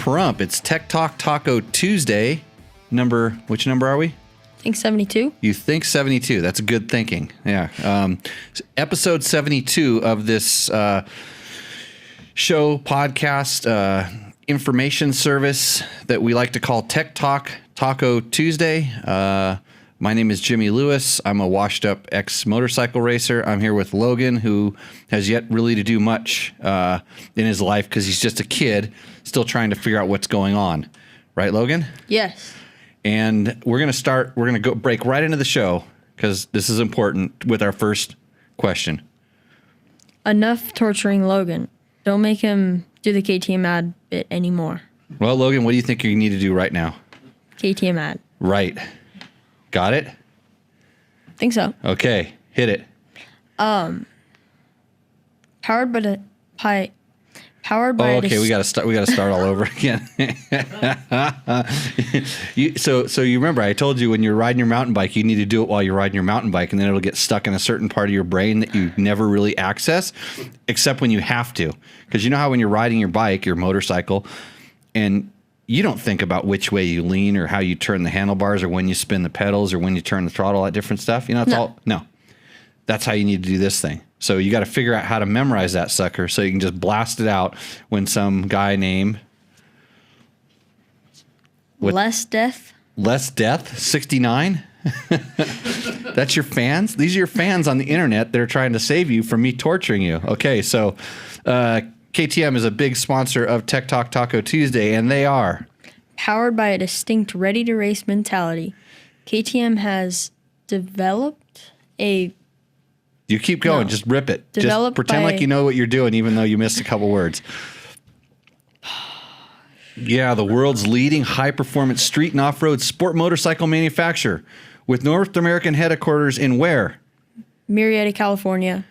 Pahrump. It's Tech Talk Taco Tuesday. Which number are we? I think 72. You think 72. That's good thinking. Yeah. Episode 72 of this show, podcast, information service that we like to call Tech Talk Taco Tuesday. My name is Jimmy Lewis. I'm a washed-up ex-motorcycle racer. I'm here with Logan, who has yet really to do much in his life because he's just a kid, still trying to figure out what's going on. Right, Logan? Yes. And we're going to go break right into the show because this is important with our first question. Enough torturing Logan. Don't make him do the KTM ad bit anymore. Well, Logan, what do you think you need to do right now? KTM ad. Right. Got it? Think so. Okay, hit it. Powered by okay, we got to start all over again. So you remember I told you when you're riding your mountain bike, you need to do it while you're riding your mountain bike, and then it'll get stuck in a certain part of your brain that you never really access, except when you have to. Because you know how when you're riding your bike, your motorcycle, and you don't think about which way you lean or how you turn the handlebars or when you spin the pedals or when you turn the throttle, all that different stuff. You know, that's how you need to do this thing. So you got to figure out how to memorize that sucker so you can just blast it out when some guy named Less Death 69. That's your fans. These are your fans on the internet that are trying to save you from me torturing you. Okay, so KTM is a big sponsor of Tech Talk Taco Tuesday, and they are powered by a distinct ready-to-race mentality. KTM has developed a... You keep going. Just rip it. Just pretend like you know what you're doing, even though you missed a couple words. Yeah, the world's leading high-performance street and off-road sport motorcycle manufacturer with North American headquarters in where? Murrieta, California.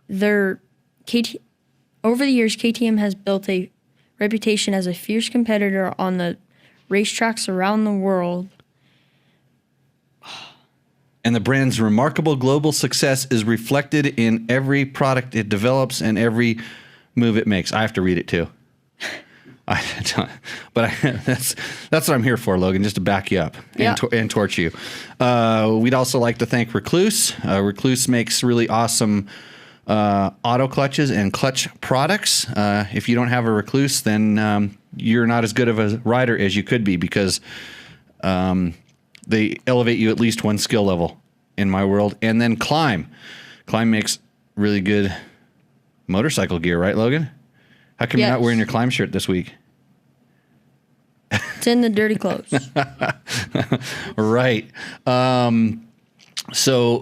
Over the years, KTM has built a reputation as a fierce competitor on the racetracks around the world. And the brand's remarkable global success is reflected in every product it develops and every move it makes. I have to read it too. That's what I'm here for, Logan, just to back you up and torch you. We'd also like to thank Recluse. Recluse makes really awesome auto clutches and clutch products. If you don't have a Recluse, then you're not as good of a rider as you could be because they elevate you at least one skill level in my world. And then Climb makes really good motorcycle gear, right, Logan? How come you're not wearing your Climb shirt this week? It's in the dirty clothes. Right. So,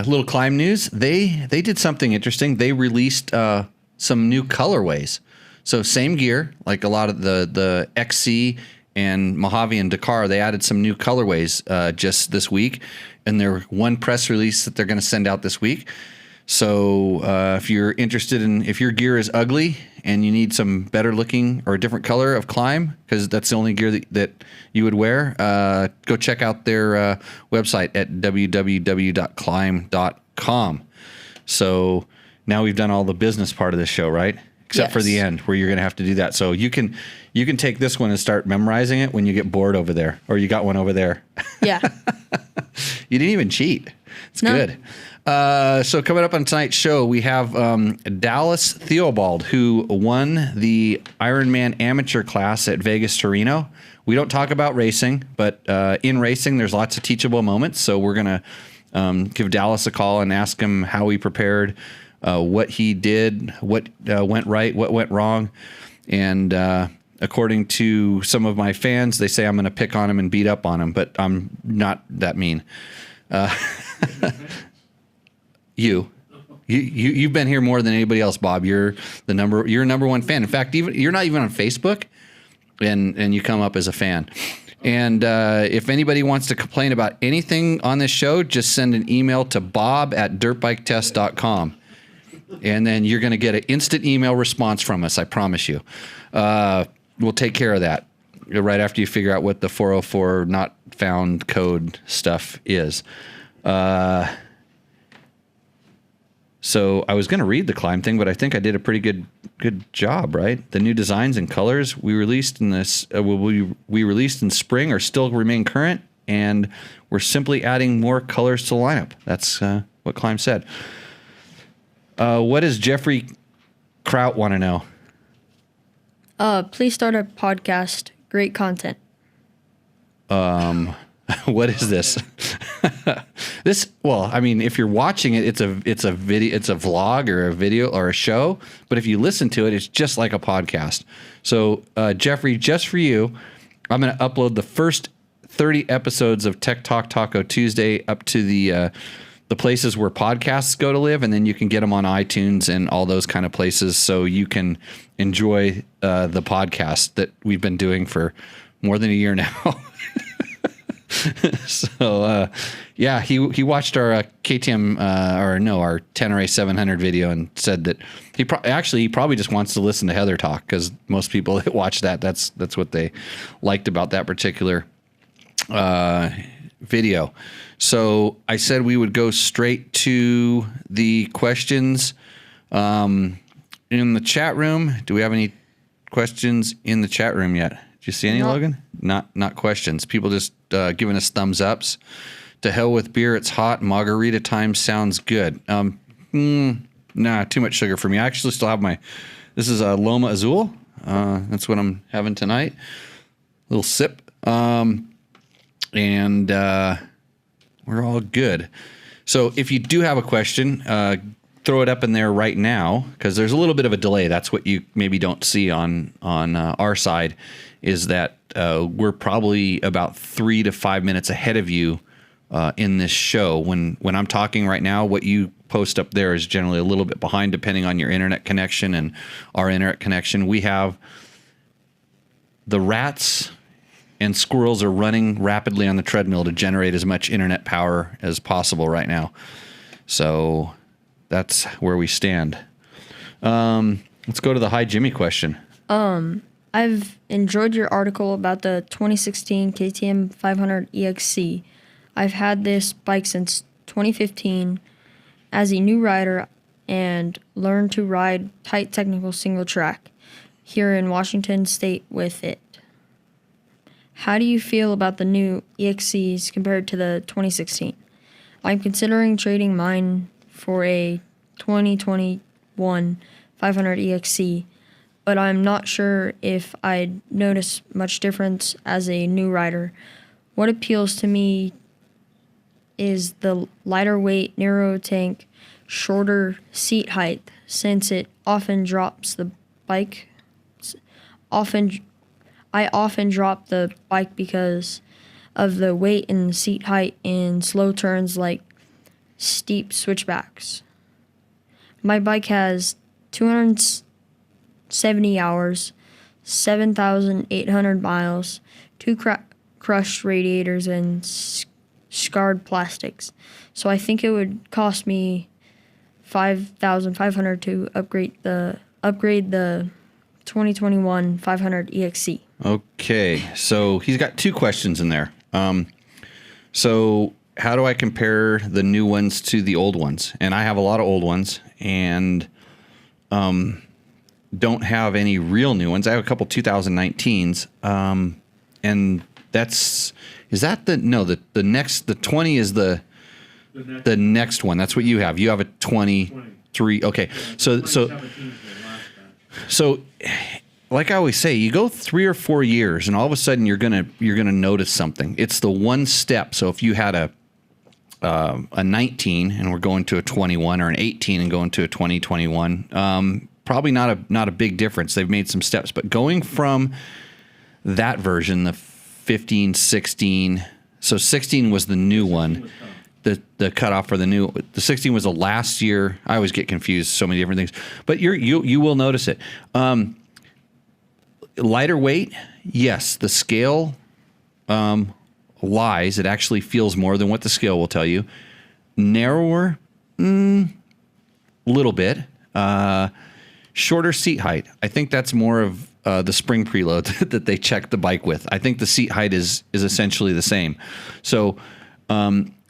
little Climb news. They did something interesting. They released some new colorways. So same gear, like a lot of the XC and Mojave and Dakar, they added some new colorways just this week. And they're one press release that they're going to send out this week. So if you're interested if your gear is ugly and you need some better looking or a different color of Climb, because that's the only gear that you would wear, go check out their website at www.climb.com. So now we've done all the business part of this show, right? Except for the end where you're going to have to do that. So you can take this one and start memorizing it when you get bored over there, or you got one over there. Yeah. You didn't even cheat. It's good. So coming up on tonight's show, we have Dallas Theobald, who won the Ironman amateur class at Vegas to Reno. We don't talk about racing, but in racing, there's lots of teachable moments. So we're going to give Dallas a call and ask him how he prepared, what he did, what went right, what went wrong. And according to some of my fans, they say I'm going to pick on him and beat up on him, but I'm not that mean. You've been here more than anybody else, Bob. You're a number one fan. In fact, you're not even on Facebook, and you come up as a fan. And if anybody wants to complain about anything on this show, just send an email to bob@dirtbiketest.com. And then you're going to get an instant email response from us, I promise you. We'll take care of that right after you figure out what the 404 not found code stuff is. So I was going to read the climb thing, but I think I did a pretty good job, right? The new designs and colors we released in this we released in spring are still remain current, and we're simply adding more colors to the lineup. That's what Climb said. What does Jeffrey Kraut want to know? Please start a podcast. Great content. What is this? Well, I mean, if you're watching it, it's a video, it's a vlog or a video or a show. But if you listen to it, it's just like a podcast. So, Jeffrey, just for you, I'm going to upload the first 30 episodes of Tech Talk Taco Tuesday up to the places where podcasts go to live, and then you can get them on iTunes and all those kind of places, so you can enjoy the podcast that we've been doing for more than a year now. So, yeah, he watched our KTM our Tennerary 700 video and said that he probably just wants to listen to Heather talk, because most people that watch that's what they liked about that particular video. So I said we would go straight to the questions in the chat room. Do we have any questions in the chat room yet? Did you see any, Logan? Not questions. People just giving us thumbs ups. To hell with beer. It's hot. Margarita time sounds good. Nah, too much sugar for me. I actually still have this is a Loma Azul. That's what I'm having tonight. Little sip. And we're all good. So if you do have a question, throw it up in there right now, because there's a little bit of a delay. That's what you maybe don't see on our side, is that we're probably about 3 to 5 minutes ahead of you in this show. When I'm talking right now, what you post up there is generally a little bit behind, depending on your internet connection and our internet connection. We have the rats and squirrels are running rapidly on the treadmill to generate as much internet power as possible right now. So that's where we stand. Let's go to the Hi Jimmy question. I've enjoyed your article about the 2016 KTM 500 EXC. I've had this bike since 2015 as a new rider and learned to ride tight technical single track here in Washington State with it. How do you feel about the new EXCs compared to the 2016? I'm considering trading mine for a 2021 500 EXC, but I'm not sure if I'd notice much difference as a new rider. What appeals to me is the lighter weight, narrow tank, shorter seat height, since it often drops the bike. I often drop the bike because of the weight and seat height in slow turns like steep switchbacks. My bike has 270 hours, 7,800 miles, 2 crushed radiators, and scarred plastics. So I think it would cost me $5,500 to upgrade the 2021 500 EXC. Okay, so he's got 2 questions in there. So how do I compare the new ones to the old ones? And I have a lot of old ones, and don't have any real new ones. I have a couple 2019s, and the next, the 20 is the next one. That's what you have. You have a 23. Okay, so like I always say, you go 3 or 4 years, and all of a sudden you're gonna notice something. It's the one step. So if you had a 19 and we're going to a 21, or an 18 and going to a 2021, probably not a big difference. They've made some steps, but going from that version, the 15, 16. So 16 was the new one. The cutoff for the 16 was the last year. I always get confused. So many different things, but you will notice it. Lighter weight, yes. The scale lies. It actually feels more than what the scale will tell you. Narrower, little bit. Shorter seat height. I think that's more of the spring preload that they checked the bike with. I think the seat height is essentially the same. So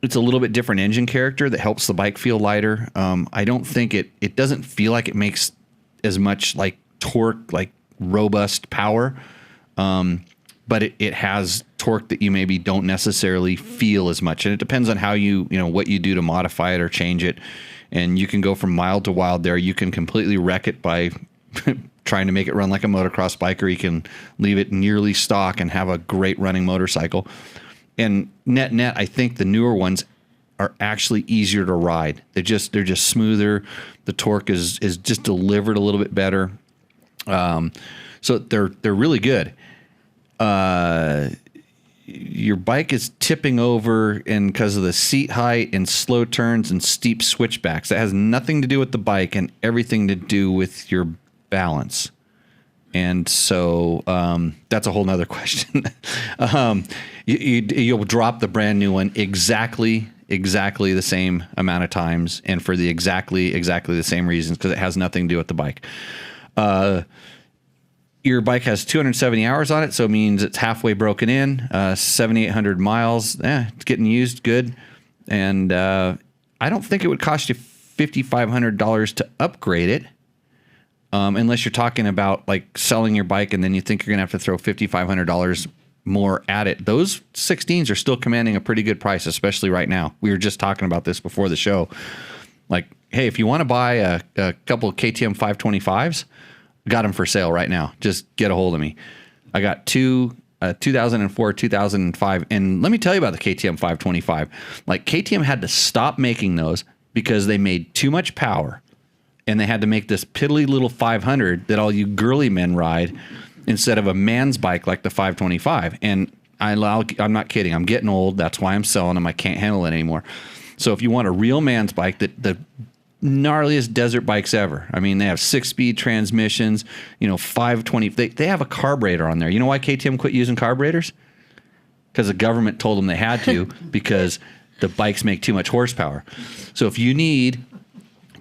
it's a little bit different engine character that helps the bike feel lighter. I don't think it doesn't feel like it makes as much like torque, like robust power. But it has torque that you maybe don't necessarily feel as much. And it depends on how what you do to modify it or change it. And you can go from mild to wild there. You can completely wreck it by trying to make it run like a motocross bike, or you can leave it nearly stock and have a great running motorcycle. And net, I think the newer ones are actually easier to ride. They're just smoother. The torque is just delivered a little bit better. So they're really good. Your bike is tipping over and because of the seat height and slow turns and steep switchbacks. That has nothing to do with the bike and everything to do with your balance. And so that's a whole nother question. You'll drop the brand new one exactly the same amount of times and for the exactly the same reasons, because it has nothing to do with the bike. Your bike has 270 hours on it, so it means it's halfway broken in, 7,800 miles. It's getting used good. And I don't think it would cost you $5,500 to upgrade it, unless you're talking about like selling your bike and then you think you're going to have to throw $5,500 more at it. Those 16s are still commanding a pretty good price, especially right now. We were just talking about this before the show. Like, hey, if you want to buy a couple of KTM 525s, got them for sale right now. Just get a hold of me. I got two 2004, 2005. And let me tell you about the KTM 525. Like, KTM had to stop making those because they made too much power. And they had to make this piddly little 500 that all you girly men ride instead of a man's bike like the 525. And I'm not kidding. I'm getting old. That's why I'm selling them. I can't handle it anymore. So if you want a real man's bike, the gnarliest desert bikes ever. I mean, they have 6-speed transmissions, 520. They have a carburetor on there. You know why KTM quit using carburetors? Because the government told them they had to because the bikes make too much horsepower. So if you need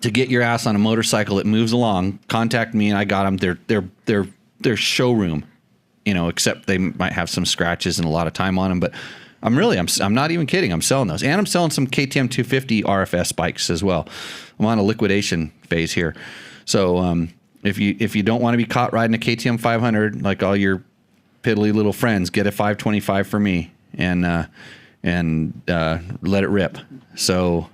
to get your ass on a motorcycle that moves along, contact me and I got them. They're showroom, except they might have some scratches and a lot of time on them, but I'm not even kidding. I'm selling those. And I'm selling some KTM 250 RFS bikes as well. I'm on a liquidation phase here. So if you don't want to be caught riding a KTM 500 like all your piddly little friends, get a 525 for me and let it rip. So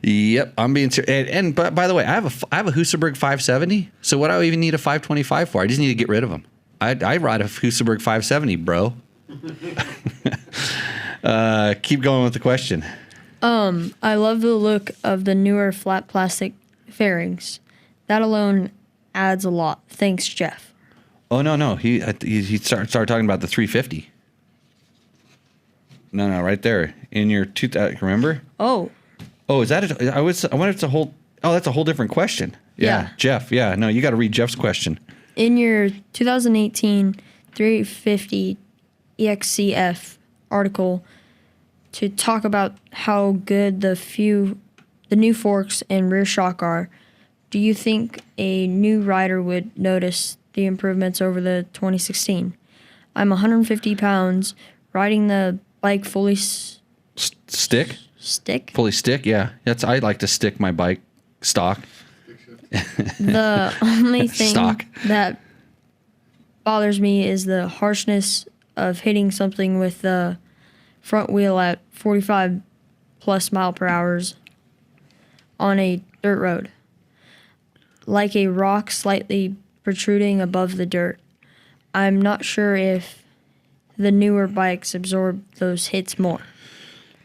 yep, I'm being serious. And by the way, I have a Husaberg 570. So what do I even need a 525 for? I just need to get rid of them. I ride a Husaberg 570, bro. Keep going with the question. I love the look of the newer flat plastic fairings. That alone adds a lot. Thanks, Jeff. Oh, no. He started talking about the 350. No, right there. In your remember? Oh, is that it? I wonder if it's a whole... Oh, that's a whole different question. Yeah. Jeff. Yeah, no, you got to read Jeff's question. In your 2018 350 EXCF article to talk about how good the new forks and rear shock are, do you think a new rider would notice the improvements over the 2016? I'm 150 pounds, riding the bike fully stick? Stick? Fully stick, yeah. I like to stick my bike stock. The only thing that bothers me is the harshness of hitting something with the front wheel at 45 plus mile per hour on a dirt road, like a rock slightly protruding above the dirt. I'm not sure if the newer bikes absorb those hits more.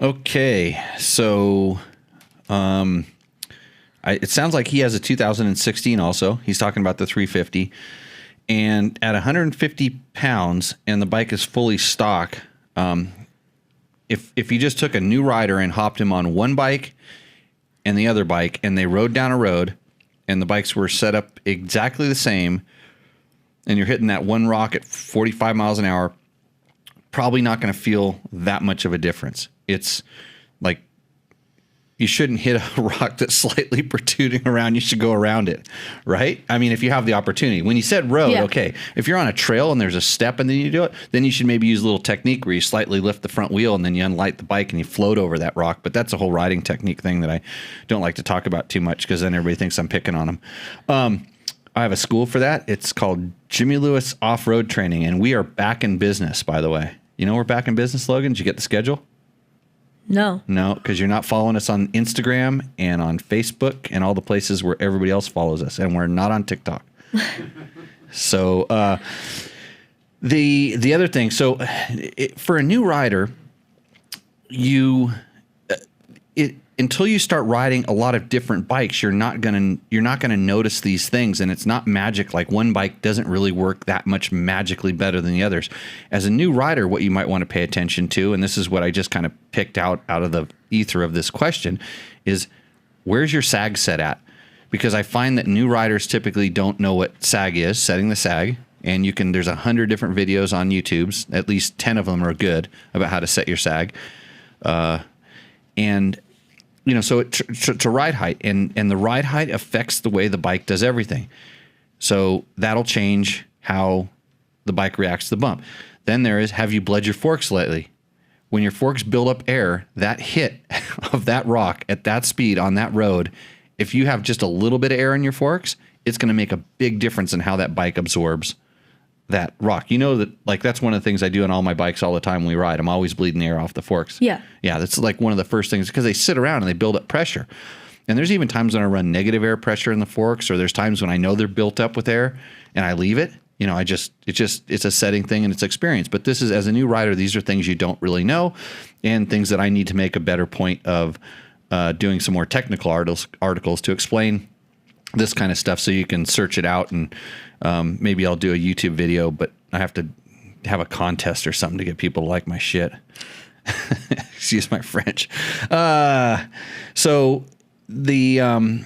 Okay, so it sounds like he has a 2016 also. He's talking about the 350. And at 150 pounds and the bike is fully stock, if you just took a new rider and hopped him on one bike and the other bike and they rode down a road and the bikes were set up exactly the same and you're hitting that one rock at 45 miles an hour, probably not going to feel that much of a difference. It's like, you shouldn't hit a rock that's slightly protruding around. You should go around it, right? I mean, if you have the opportunity. When you said road, okay, if you're on a trail and there's a step and then you do it, then you should maybe use a little technique where you slightly lift the front wheel and then you unlight the bike and you float over that rock. But that's a whole riding technique thing that I don't like to talk about too much because then everybody thinks I'm picking on them. I have a school for that. It's called Jimmy Lewis Off-Road Training, and we are back in business, by the way. You know we're back in business, Logan? Did you get the schedule? No. No, because you're not following us on Instagram and on Facebook and all the places where everybody else follows us, and we're not on TikTok. So the other thing, so for a new rider, until you start riding a lot of different bikes, you're not gonna notice these things, and it's not magic. Like one bike doesn't really work that much magically better than the others. As a new rider, what you might want to pay attention to, and this is what I just kind of picked out of the ether of this question, is where's your sag set at? Because I find that new riders typically don't know what sag is, setting the sag, and there's 100 different videos on YouTube. At least 10 of them are good about how to set your sag, and so to ride height, and the ride height affects the way the bike does everything. So that'll change how the bike reacts to the bump. Then there is, have you bled your forks lately? When your forks build up air, that hit of that rock at that speed on that road, if you have just a little bit of air in your forks, it's going to make a big difference in how that bike absorbs that rock. You know that, like, that's one of the things I do on all my bikes all the time when we ride. I'm always bleeding the air off the forks. Yeah. Yeah, that's like one of the first things, because they sit around and they build up pressure. And there's even times when I run negative air pressure in the forks, or there's times when I know they're built up with air and I leave it. It's a setting thing and it's experience. But this is, as a new rider, these are things you don't really know, and things that I need to make a better point of doing some more technical articles to explain this kind of stuff, so you can search it out, and maybe I'll do a YouTube video, but I have to have a contest or something to get people to like my shit. Excuse my French. So the I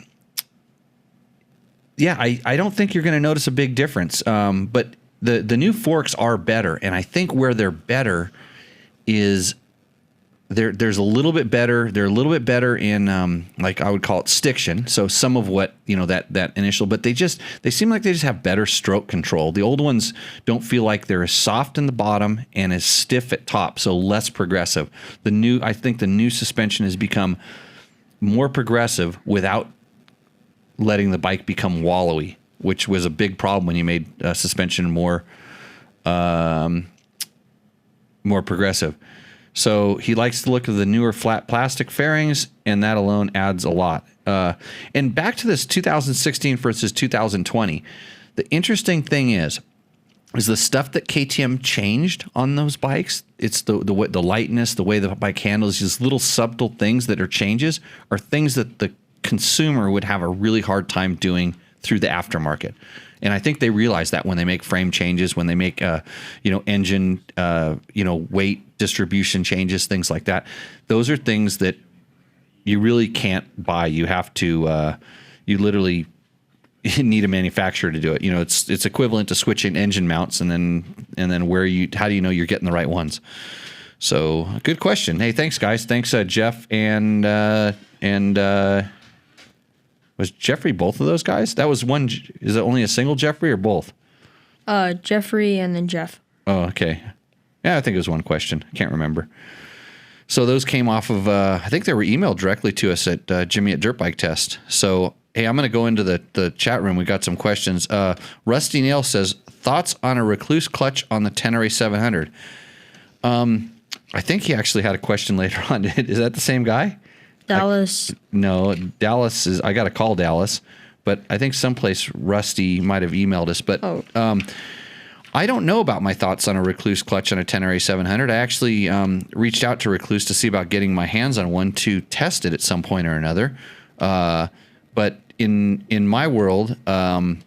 don't think you're going to notice a big difference. But the new forks are better, and I think where they're better is there's a little bit better. They're a little bit better in like I would call it stiction. So some of what that initial, but they seem like they just have better stroke control. The old ones don't feel like they're as soft in the bottom and as stiff at top, so less progressive. I think the new suspension has become more progressive without letting the bike become wallowy, which was a big problem when you made suspension more progressive. So he likes the look of the newer flat plastic fairings, and that alone adds a lot. And back to this 2016 versus 2020, the interesting thing is the stuff that KTM changed on those bikes. It's the lightness, the way the bike handles, these little subtle things that are changes, are things that the consumer would have a really hard time doing through the aftermarket. And I think they realize that when they make frame changes, when they make engine weight distribution changes, things like that. Those are things that you really can't buy. You have to you literally need a manufacturer to do it. It's equivalent to switching engine mounts, and then how do you know you're getting the right ones? So good question. Hey, thanks guys. Thanks Jeff and was Jeffrey both of those guys? That was one. Is it only a single Jeffrey or both? Jeffrey and then Jeff. Oh, okay. Yeah, I think it was one question. I can't remember. So those came off of, I think they were emailed directly to us at Jimmy at Dirt Bike Test. So, hey, I'm going to go into the chat room. We got some questions. Rusty Nail says, thoughts on a Recluse clutch on the Tennerary 700? I think he actually had a question later on. Is that the same guy? Dallas. No, Dallas is. I got to call Dallas, but I think someplace Rusty might have emailed us. But I don't know about my thoughts on a Recluse clutch on a Tennerary 700. I actually reached out to Recluse to see about getting my hands on one to test it at some point or another. But in my world, I'm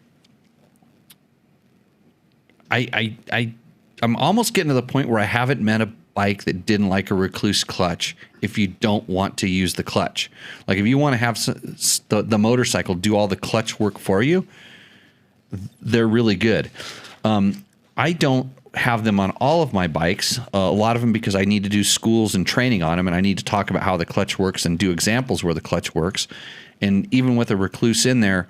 almost getting to the point where I haven't met a bike that didn't like a Recluse clutch if you don't want to use the clutch. Like if you want to have the motorcycle do all the clutch work for you, they're really good. I don't have them on all of my bikes. A lot of them because I need to do schools and training on them, and I need to talk about how the clutch works and do examples where the clutch works. And even with a Recluse in there,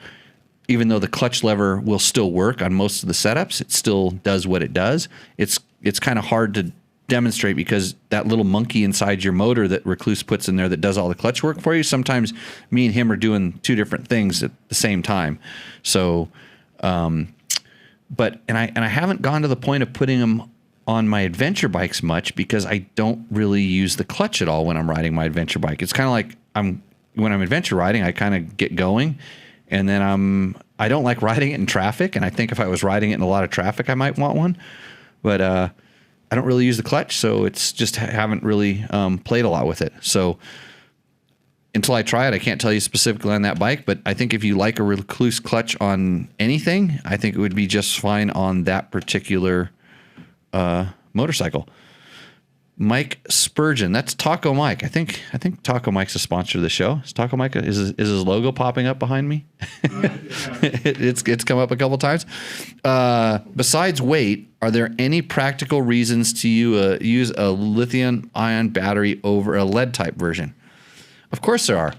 even though the clutch lever will still work on most of the setups, it still does what it does. It's kind of hard to demonstrate because that little monkey inside your motor that Recluse puts in there that does all the clutch work for you, sometimes me and him are doing two different things at the same time. So, but I haven't gone to the point of putting them on my adventure bikes much because I don't really use the clutch at all when I'm riding my adventure bike. It's kind of like when I'm adventure riding, I kind of get going, and then I don't like riding it in traffic, and I think if I was riding it in a lot of traffic, I might want one, but I don't really use the clutch, so it's just haven't really played a lot with it. So until I try it, I can't tell you specifically on that bike, but I think if you like a Recluse clutch on anything, I think it would be just fine on that particular motorcycle. Mike Spurgeon, that's Taco Mike. I think Taco Mike's a sponsor of the show. Is Taco Mike is his logo popping up behind me? It's come up a couple times. Besides weight, are there any practical reasons to use a lithium-ion battery over a lead type version? Of course there are.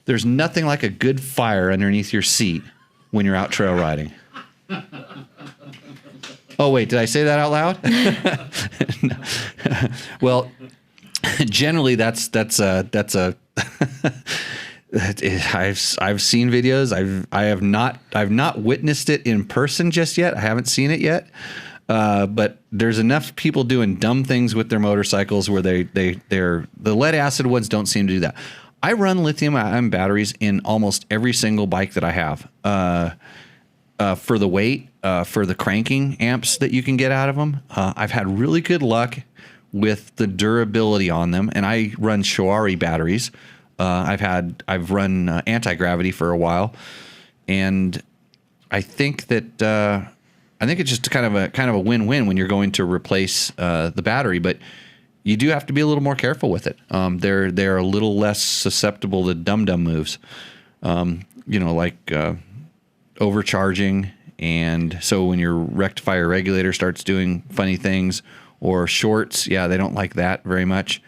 There's nothing like a good fire underneath your seat when you're out trail riding. Oh, wait, did I say that out loud? Well, generally that's a I've seen videos. I've not witnessed it in person just yet. I haven't seen it yet. But there's enough people doing dumb things with their motorcycles where the lead acid ones don't seem to do that. I run lithium-ion batteries in almost every single bike that I have. For the weight, for the cranking amps that you can get out of them. I've had really good luck with the durability on them, and I run Shoari batteries. I've run anti-gravity for a while, and I think that it's just kind of a win-win when you're going to replace the battery, but you do have to be a little more careful with it. They're a little less susceptible to dum-dum moves, like overcharging, and so when your rectifier regulator starts doing funny things, or shorts, they don't like that very much.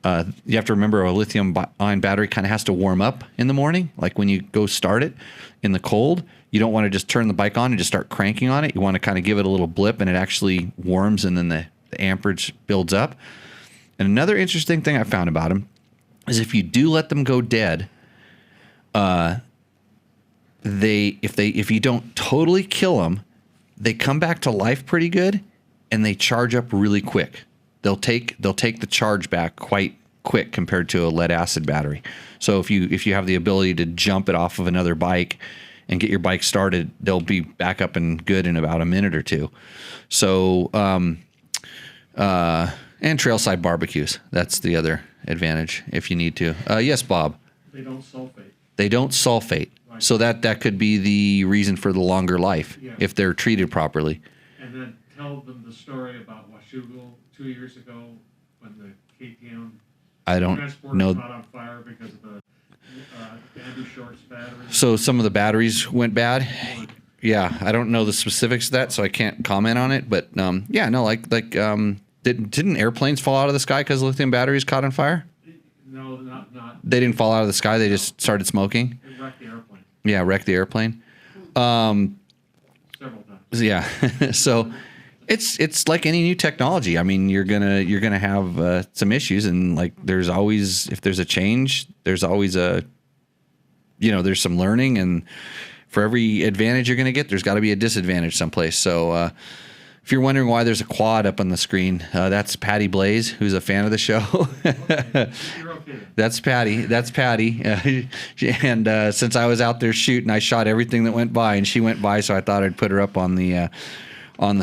You have to remember a lithium-ion battery kind of has to warm up in the morning. Like when you go start it in the cold, you don't want to just turn the bike on and just start cranking on it. You want to kind of give it a little blip, and it actually warms, and then the amperage builds up. And another interesting thing I found about them is if you do let them go dead, if you don't totally kill them, they come back to life pretty good, and they charge up really quick. They'll take the charge back quite quick compared to a lead acid battery. So if you have the ability to jump it off of another bike and get your bike started, they'll be back up and good in about a minute or two. So and trailside barbecues, that's the other advantage if you need to. Yes, Bob. They don't sulfate. They don't sulfate. Right. So that could be the reason for the longer life if they're treated properly. And then tell them the story about Washougal 2 years ago when the KTM transporter caught on fire because of the Bandy Shorts battery. So some of the batteries went bad. Yeah, I don't know the specifics of that, so I can't comment on it. But didn't airplanes fall out of the sky because lithium batteries caught on fire? No, not. They didn't fall out of the sky. They just started smoking. It wrecked the airplane. Yeah, wrecked the airplane. Several times. Yeah, so it's like any new technology. I mean, you're gonna have some issues, and like there's always, if there's a change, there's always there's some learning, and for every advantage you're gonna get, there's got to be a disadvantage someplace. So if you're wondering why there's a quad up on the screen, that's Patty Blaze, who's a fan of the show. Okay. You're okay. That's Patty. And since I was out there shooting, I shot everything that went by, and she went by, so I thought I'd put her up on the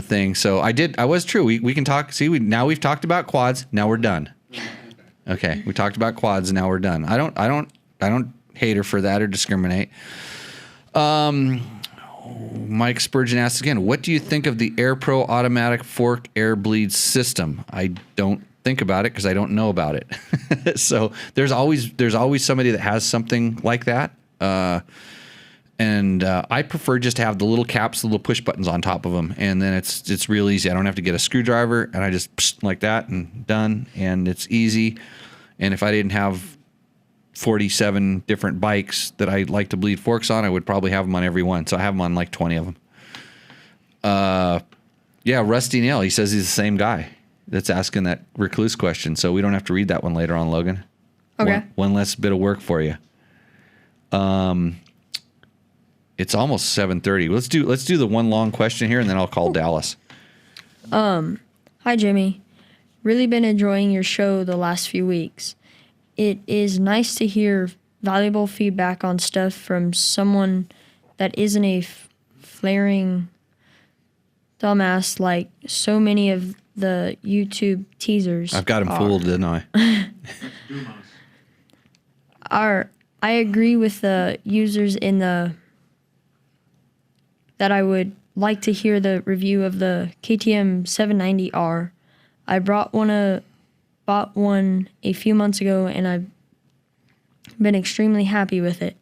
thing. So I did. I was true. We can talk. See, we've talked about quads. Now we're done. Okay, we talked about quads. Now we're done. I don't hate her for that or discriminate. Mike Spurgeon asks again, what do you think of the Air Pro automatic fork air bleed system? I don't think about it because I don't know about it. So there's always somebody that has something like that. And I prefer just to have the little caps, the little push buttons on top of them, and then it's real easy. I don't have to get a screwdriver, and I just like that and done, and it's easy. And if I didn't have 47 different bikes that I like to bleed forks on, I would probably have them on every one. So I have them on like 20 of them. Yeah, Rusty Nail, he says he's the same guy that's asking that Recluse question, so we don't have to read that one later on, Logan. Okay. One less bit of work for you. It's almost 7:30. Let's do the one long question here, and then I'll call Dallas. Hi, Jimmy. Really been enjoying your show the last few weeks. It is nice to hear valuable feedback on stuff from someone that isn't a flaring dumbass like so many of the YouTube teasers. I've got him fooled, didn't I? I agree with the users that I would like to hear the review of the KTM 790R. I bought one a few months ago, and I've been extremely happy with it.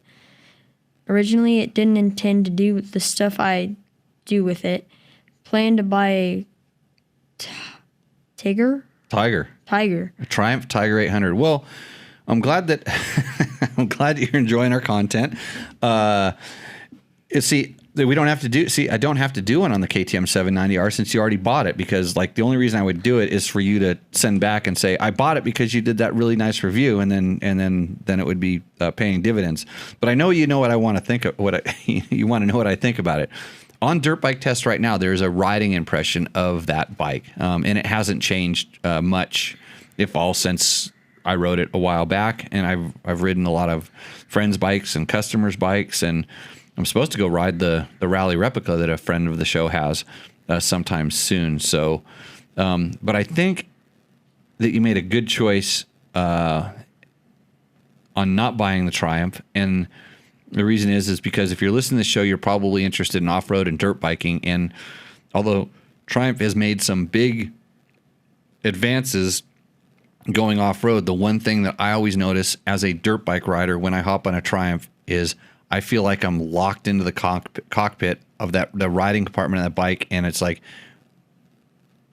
Originally, it didn't intend to do the stuff I do with it. Planned to buy a Tiger. A Triumph Tiger 800. Well, I'm glad that you're enjoying our content. We don't have to do. I don't have to do one on the KTM 790R since you already bought it, because like the only reason I would do it is for you to send back and say I bought it because you did that really nice review, and then it would be paying dividends. But I know you know what I want to think of. You want to know what I think about it. On Dirt Bike Test right now, there's a riding impression of that bike, and it hasn't changed much, if all, since I rode it a while back. And I've ridden a lot of friends' bikes and customers' bikes, and I'm supposed to go ride the rally replica that a friend of the show has sometime soon. So, but I think that you made a good choice on not buying the Triumph, and the reason is because if you're listening to the show, you're probably interested in off-road and dirt biking. And although Triumph has made some big advances going off-road, the one thing that I always notice as a dirt bike rider when I hop on a Triumph is I feel like I'm locked into the cockpit of the riding compartment of that bike, and it's like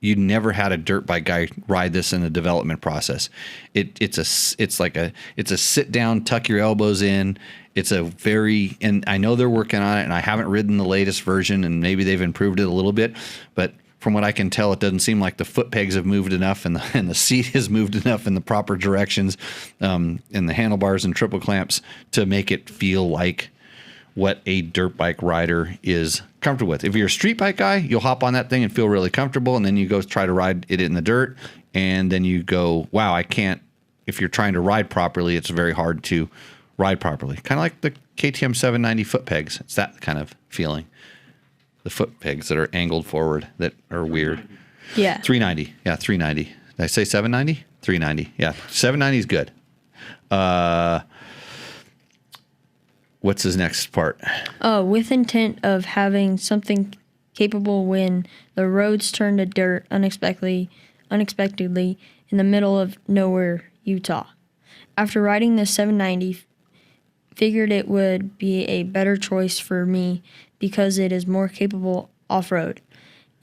you never had a dirt bike guy ride this in the development process. It's a sit down, tuck your elbows in. And I know they're working on it, and I haven't ridden the latest version, and maybe they've improved it a little bit, but from what I can tell, it doesn't seem like the foot pegs have moved enough, and the seat has moved enough in the proper directions, and the handlebars and triple clamps to make it feel like what a dirt bike rider is comfortable with. If you're a street bike guy, you'll hop on that thing and feel really comfortable, and then you go try to ride it in the dirt, and then you go, wow, I can't. If you're trying to ride properly, it's very hard to ride properly. Kind of like the KTM 790 foot pegs. It's that kind of feeling. The foot pegs that are angled forward that are weird. Yeah. 390. Yeah, 390. Did I say 790? 390. Yeah, 790 is good. What's his next part? With intent of having something capable when the roads turn to dirt unexpectedly in the middle of nowhere, Utah. After riding the 790, figured it would be a better choice for me because it is more capable off-road,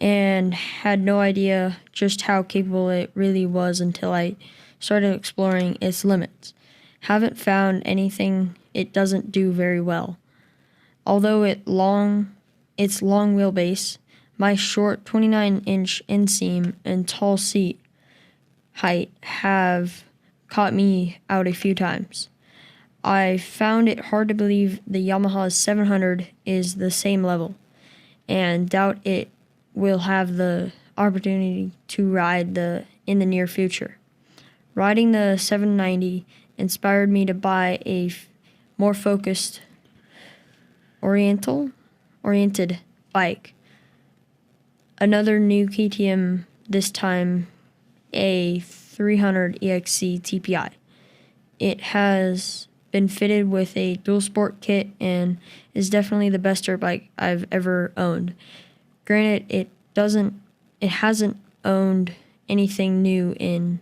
and had no idea just how capable it really was until I started exploring its limits. Haven't found anything it doesn't do very well. Although its long wheelbase, my short 29-inch inseam, and tall seat height have caught me out a few times. I found it hard to believe the Yamaha 700 is the same level, and doubt it will have the opportunity to ride in the near future. Riding the 790 inspired me to buy a more focused, oriented bike. Another new KTM, this time a 300 EXC TPI. It has been fitted with a dual sport kit and is definitely the best dirt bike I've ever owned. Granted, I haven't owned anything new in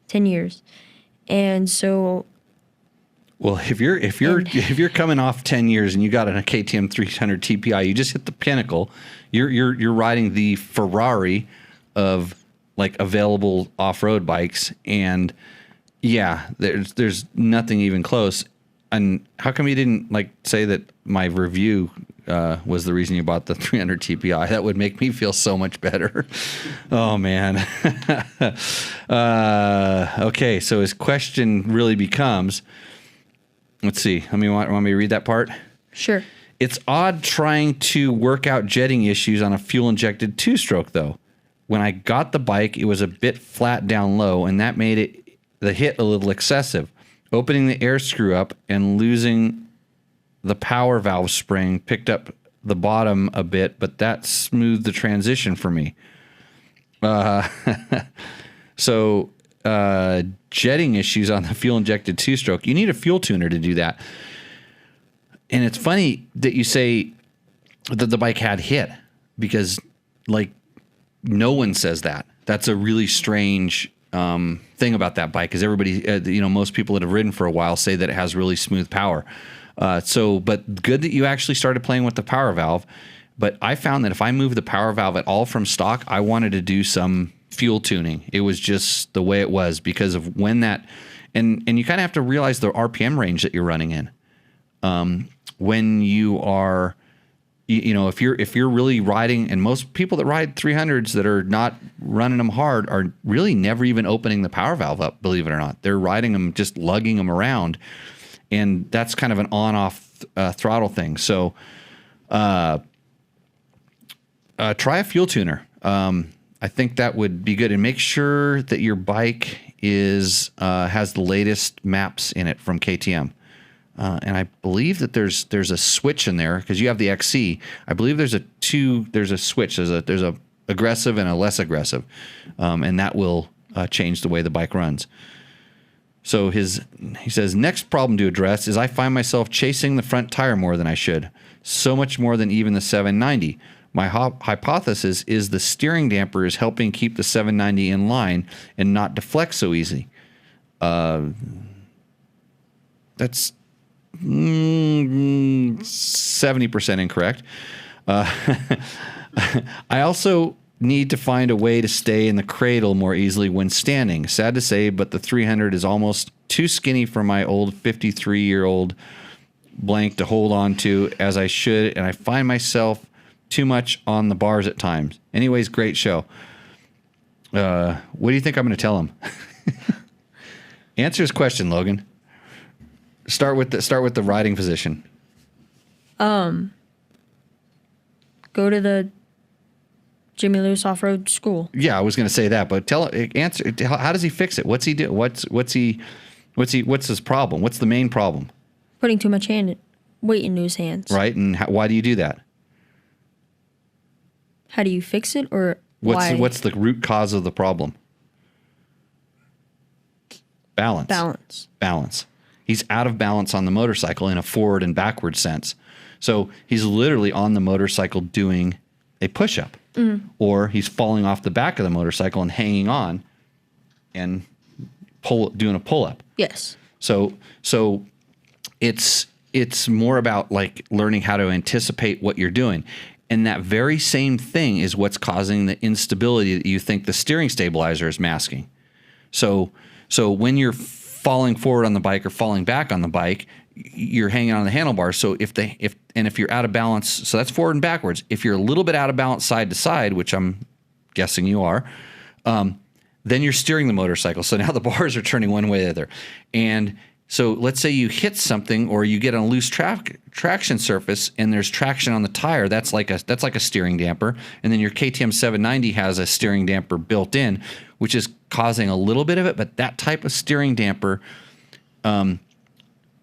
10 years. And so Well, if you're coming off 10 years and you got a KTM 300 TPI, you just hit the pinnacle. You're riding the Ferrari of like available off-road bikes, and yeah, there's nothing even close. And how come you didn't like say that my review was the reason you bought the 300 TPI? That would make me feel so much better. Oh man. Okay, so his question really becomes. Let's see. Want me to read that part? Sure. It's odd trying to work out jetting issues on a fuel-injected two-stroke, though. When I got the bike, it was a bit flat down low, and that made the hit a little excessive. Opening the air screw up and losing the power valve spring picked up the bottom a bit, but that smoothed the transition for me. So jetting issues on the fuel-injected two-stroke. You need a fuel tuner to do that. And it's funny that you say that the bike had hit, because like no one says that. That's a really strange thing about that bike, because everybody, most people that have ridden for a while say that it has really smooth power. But good that you actually started playing with the power valve. But I found that if I moved the power valve at all from stock, I wanted to do some fuel tuning. It was just the way it was because of when that, and you kind of have to realize the RPM range that you're running in. When you are, if you're really riding, and most people that ride 300s that are not running them hard are really never even opening the power valve up, believe it or not. They're riding them, just lugging them around. And that's kind of an on-off throttle thing. So try a fuel tuner. I think that would be good. And make sure that your bike has the latest maps in it from KTM. And I believe that there's a switch in there, because you have the XC. I believe there's a switch. There's a aggressive and a less aggressive, and that will change the way the bike runs. So he says, next problem to address is I find myself chasing the front tire more than I should, so much more than even the 790. My hypothesis is the steering damper is helping keep the 790 in line and not deflect so easy. That's 70% incorrect. I also need to find a way to stay in the cradle more easily when standing. Sad to say, but the 300 is almost too skinny for my old 53-year-old blank to hold on to as I should, and I find myself too much on the bars at times. Anyways, great show. What do you think I'm going to tell him? Answer his question, Logan. Start with the riding position. Go to the Jimmy Lewis off-road school. Yeah, I was going to say that, but answer. How does he fix it? What's he do? What's his problem? What's the main problem? Putting too much weight into his hands. Right, and why do you do that? How do you fix it, or why? What's the root cause of the problem? Balance. He's out of balance on the motorcycle in a forward and backward sense. So he's literally on the motorcycle doing a push-up. Or he's falling off the back of the motorcycle and hanging on and doing a pull-up. Yes. So it's more about like learning how to anticipate what you're doing. And that very same thing is what's causing the instability that you think the steering stabilizer is masking. So when you're falling forward on the bike or falling back on the bike, you're hanging on the handlebars. So if you're out of balance, so that's forward and backwards. If you're a little bit out of balance side to side, which I'm guessing you are, then you're steering the motorcycle. So now the bars are turning one way or the other. And so let's say you hit something or you get on a loose traction surface and there's traction on the tire. That's like a steering damper. And then your KTM 790 has a steering damper built in, which is causing a little bit of it. But that type of steering damper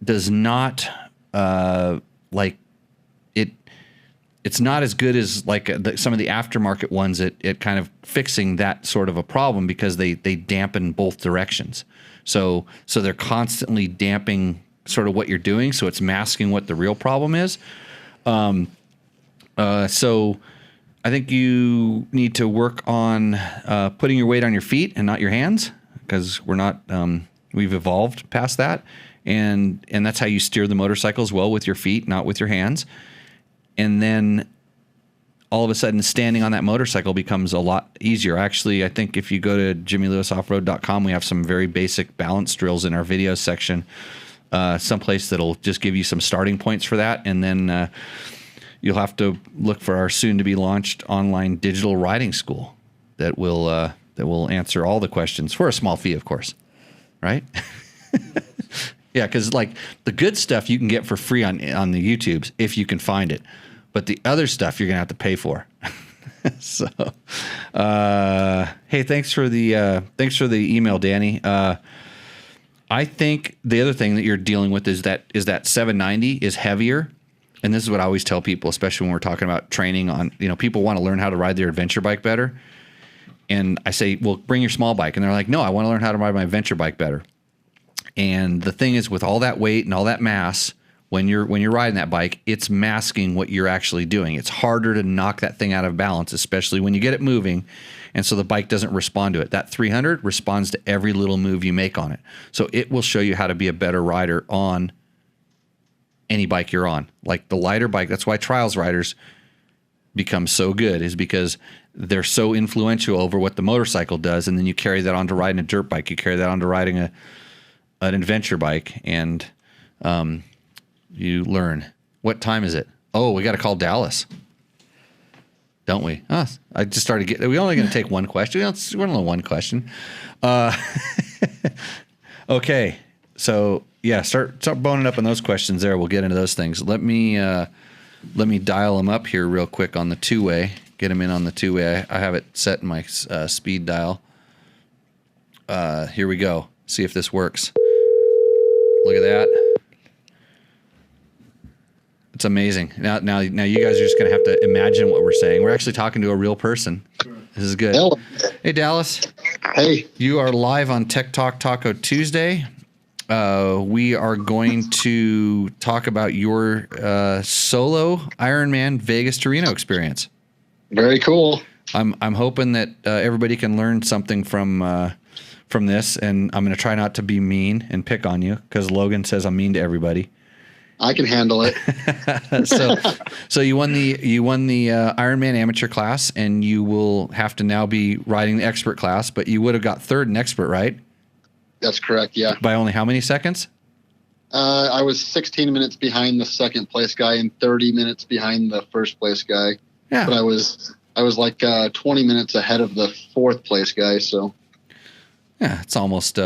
does not it's not as good as like some of the aftermarket ones at kind of fixing that sort of a problem, because they dampen both directions. So they're constantly damping sort of what you're doing, so it's masking what the real problem is. So I think you need to work on putting your weight on your feet and not your hands, because we've evolved past that. and that's how you steer the motorcycle as well, with your feet, not with your hands. And then all of a sudden standing on that motorcycle becomes a lot easier. Actually, I think if you go to jimmylewisoffroad.com, we have some very basic balance drills in our video section, someplace that'll just give you some starting points for that. And then you'll have to look for our soon-to-be launched online digital riding school that will answer all the questions for a small fee, of course. Right? Yeah, because like the good stuff you can get for free on the YouTubes if you can find it, but the other stuff you're gonna have to pay for. So, hey, thanks for the email, Danny. I think the other thing that you're dealing with is that 790 is heavier, and this is what I always tell people, especially when we're talking about training on. People want to learn how to ride their adventure bike better, and I say, well, bring your small bike, and they're like, no, I want to learn how to ride my adventure bike better. And the thing is, with all that weight and all that mass, when you're riding that bike, it's masking what you're actually doing. It's harder to knock that thing out of balance, especially when you get it moving, and so the bike doesn't respond to it. That 300 responds to every little move you make on it. So it will show you how to be a better rider on any bike you're on. Like the lighter bike, that's why trials riders become so good, is because they're so influential over what the motorcycle does, and then you carry that on to riding a dirt bike. You carry that on to riding an adventure bike, and you learn. What time is it? Oh, we got to call Dallas, don't we? I just started getting. We're only going to take one question. We're only one question. Okay, so yeah, start boning up on those questions there. We'll get into those things. Let me dial them up here real quick on the two-way. Get them in on the two-way. I have it set in my speed dial. Here we go. See if this works. Look at that. It's amazing. Now you guys are just going to have to imagine what we're saying. We're actually talking to a real person. This is good. Hello. Hey, Dallas. Hey. You are live on Tech Talk Taco Tuesday. We are going to talk about your solo Ironman Vegas to Reno experience. Very cool. I'm hoping that everybody can learn something from this, and I'm going to try not to be mean and pick on you, because Logan says I'm mean to everybody. I can handle it. So you won the Ironman amateur class, and you will have to now be riding the expert class, but you would have got third in expert, right? That's correct. Yeah. By only how many seconds? I was 16 minutes behind the second place guy and 30 minutes behind the first place guy. Yeah. But I was like 20 minutes ahead of the fourth place guy. So. Yeah, it's almost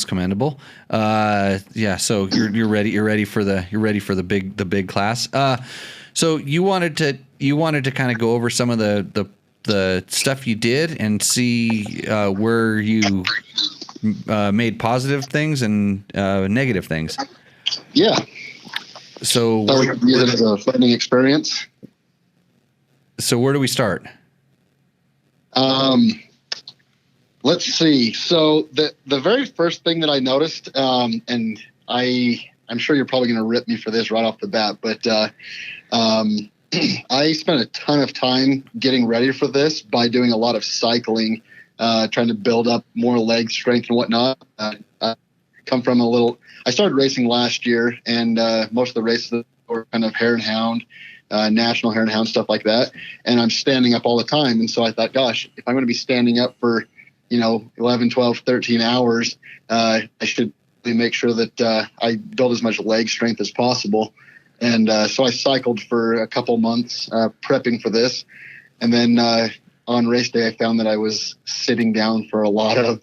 commendable. Yeah, so you're ready for the big class. So you wanted to kind of go over some of the stuff you did and see where you made positive things and negative things. Yeah. So use it as a learning experience. So where do we start? Let's see. So the very first thing that I noticed, and I'm sure you're probably going to rip me for this right off the bat, but I spent a ton of time getting ready for this by doing a lot of cycling, trying to build up more leg strength and whatnot. I started racing last year, and most of the races were kind of hare and hound, national hare and hound, stuff like that. And I'm standing up all the time. And so I thought, gosh, if I'm going to be standing up for 11, 12, 13 hours, I should make sure that I build as much leg strength as possible. And so I cycled for a couple months prepping for this. And then on race day, I found that I was sitting down for a lot of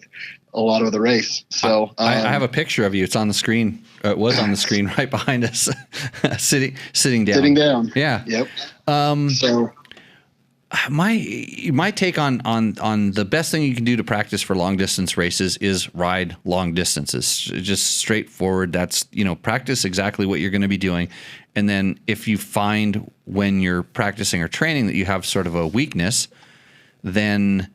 the race. So I have a picture of you. It's on the screen. It was on the screen right behind us, sitting down. Sitting down. Yeah. Yep. So my take on the best thing you can do to practice for long distance races is ride long distances. Just straightforward. That's, practice exactly what you're going to be doing. And then if you find when you're practicing or training that you have sort of a weakness, then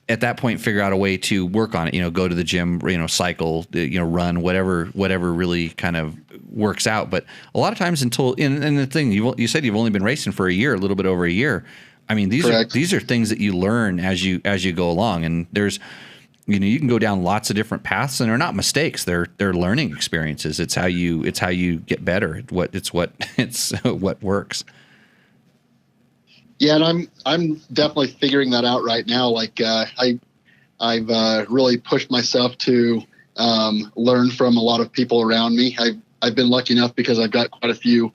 at that point figure out a way to work on it. Go to the gym, cycle, run, whatever really kind of works out. But a lot of times and the thing, you said you've only been racing for a year, a little bit over a year. I mean, these are things that you learn as you go along. And there's you can go down lots of different paths, and they're not mistakes. They're learning experiences. It's how you get better. It's what works. Yeah, and I'm definitely figuring that out right now. Like I've really pushed myself to learn from a lot of people around me. I've been lucky enough because I've got quite a few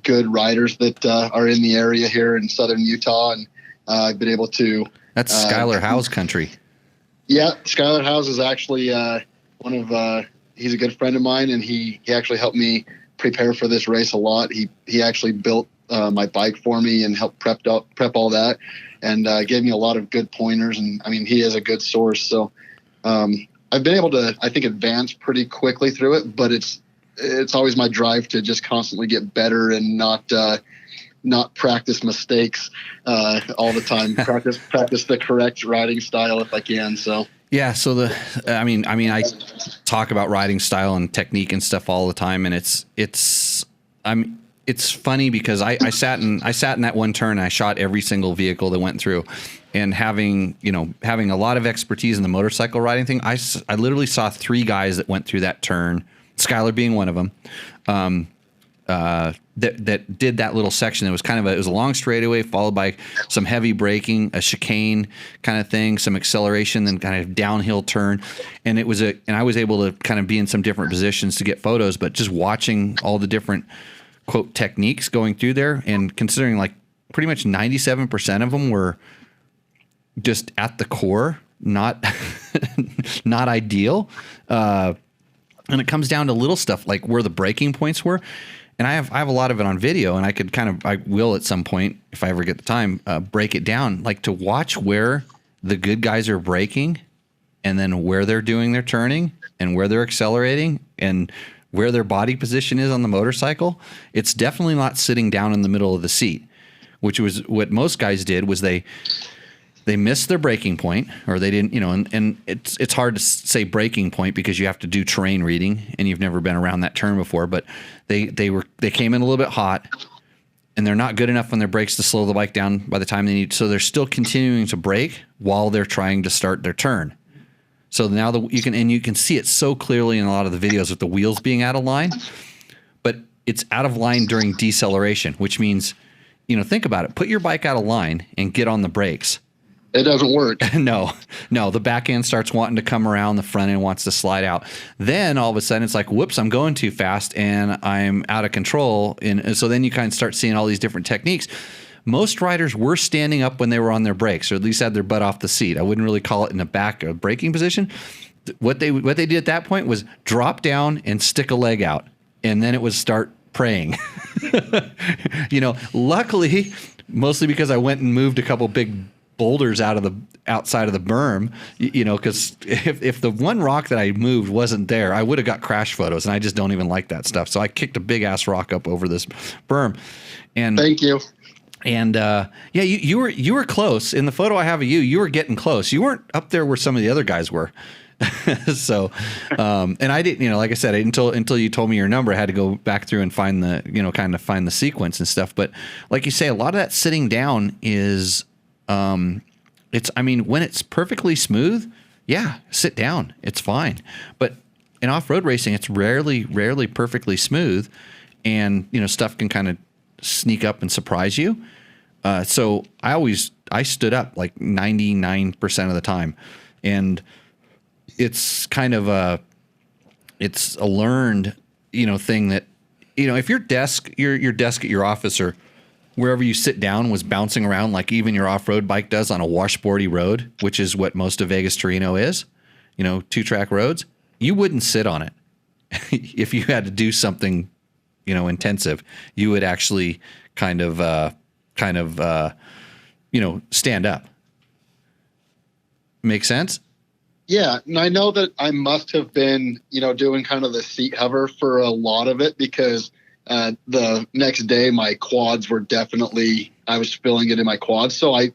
good riders that are in the area here in southern Utah, and I've been able to. That's Skylar Howe's country. Yeah, Skylar House is actually one of he's a good friend of mine, and he actually helped me prepare for this race a lot. He actually built my bike for me and helped prep all that, and gave me a lot of good pointers. And I mean, he is a good source. So I've been able to, I think, advance pretty quickly through it. But it's always my drive to just constantly get better and not practice mistakes all the time. practice the correct riding style if I can. So yeah. So I talk about riding style and technique and stuff all the time, and it's funny because I sat in that one turn and I shot every single vehicle that went through, and having a lot of expertise in the motorcycle riding thing, I literally saw 3 guys that went through that turn, Skylar being one of them, that did that little section. It was it was a long straightaway followed by some heavy braking, a chicane kind of thing, some acceleration, then kind of downhill turn. And I was able to kind of be in some different positions to get photos, but just watching all the different quote techniques going through there, and considering like pretty much 97% of them were just at the core, not ideal. And it comes down to little stuff like where the breaking points were. And I have a lot of it on video, and I will at some point, if I ever get the time, break it down, like to watch where the good guys are braking, and then where they're doing their turning, and where they're accelerating, and where their body position is on the motorcycle. It's definitely not sitting down in the middle of the seat, which was what most guys did. Was they missed their braking point, or they didn't, and it's hard to say braking point because you have to do terrain reading, and you've never been around that turn before. But they came in a little bit hot, and they're not good enough on their brakes to slow the bike down by the time they need. So they're still continuing to brake while they're trying to start their turn. So now you can see it so clearly in a lot of the videos with the wheels being out of line, but it's out of line during deceleration, which means, think about it. Put your bike out of line and get on the brakes. It doesn't work. No. The back end starts wanting to come around. The front end wants to slide out. Then all of a sudden it's like, whoops, I'm going too fast and I'm out of control. And so then you kind of start seeing all these different techniques. Most riders were standing up when they were on their brakes, or at least had their butt off the seat. I wouldn't really call it in a braking position. What they did at that point was drop down and stick a leg out, and then it was start praying. Luckily, mostly because I went and moved a couple big boulders outside of the berm, because if the one rock that I moved wasn't there, I would have got crash photos, and I just don't even like that stuff. So I kicked a big ass rock up over this berm. And thank you. And you were close. In the photo I have of you, you were getting close. You weren't up there where some of the other guys were. So, and I didn't, like I said, until you told me your number, I had to go back through and find find the sequence and stuff. But like you say, a lot of that sitting down is, when it's perfectly smooth, yeah, sit down, it's fine. But in off-road racing, it's rarely perfectly smooth, and stuff can kind of sneak up and surprise you. So I stood up like 99% of the time, and it's kind of a learned, thing that, if your desk at your office or wherever you sit down was bouncing around like even your off-road bike does on a washboardy road, which is what most of Vegas to Reno is, 2-track roads, you wouldn't sit on it. If you had to do something, intensive, you would actually kind of stand up. Make sense? Yeah. And I know that I must have been, doing kind of the seat hover for a lot of it, because the next day my quads were I was feeling it in my quads. So I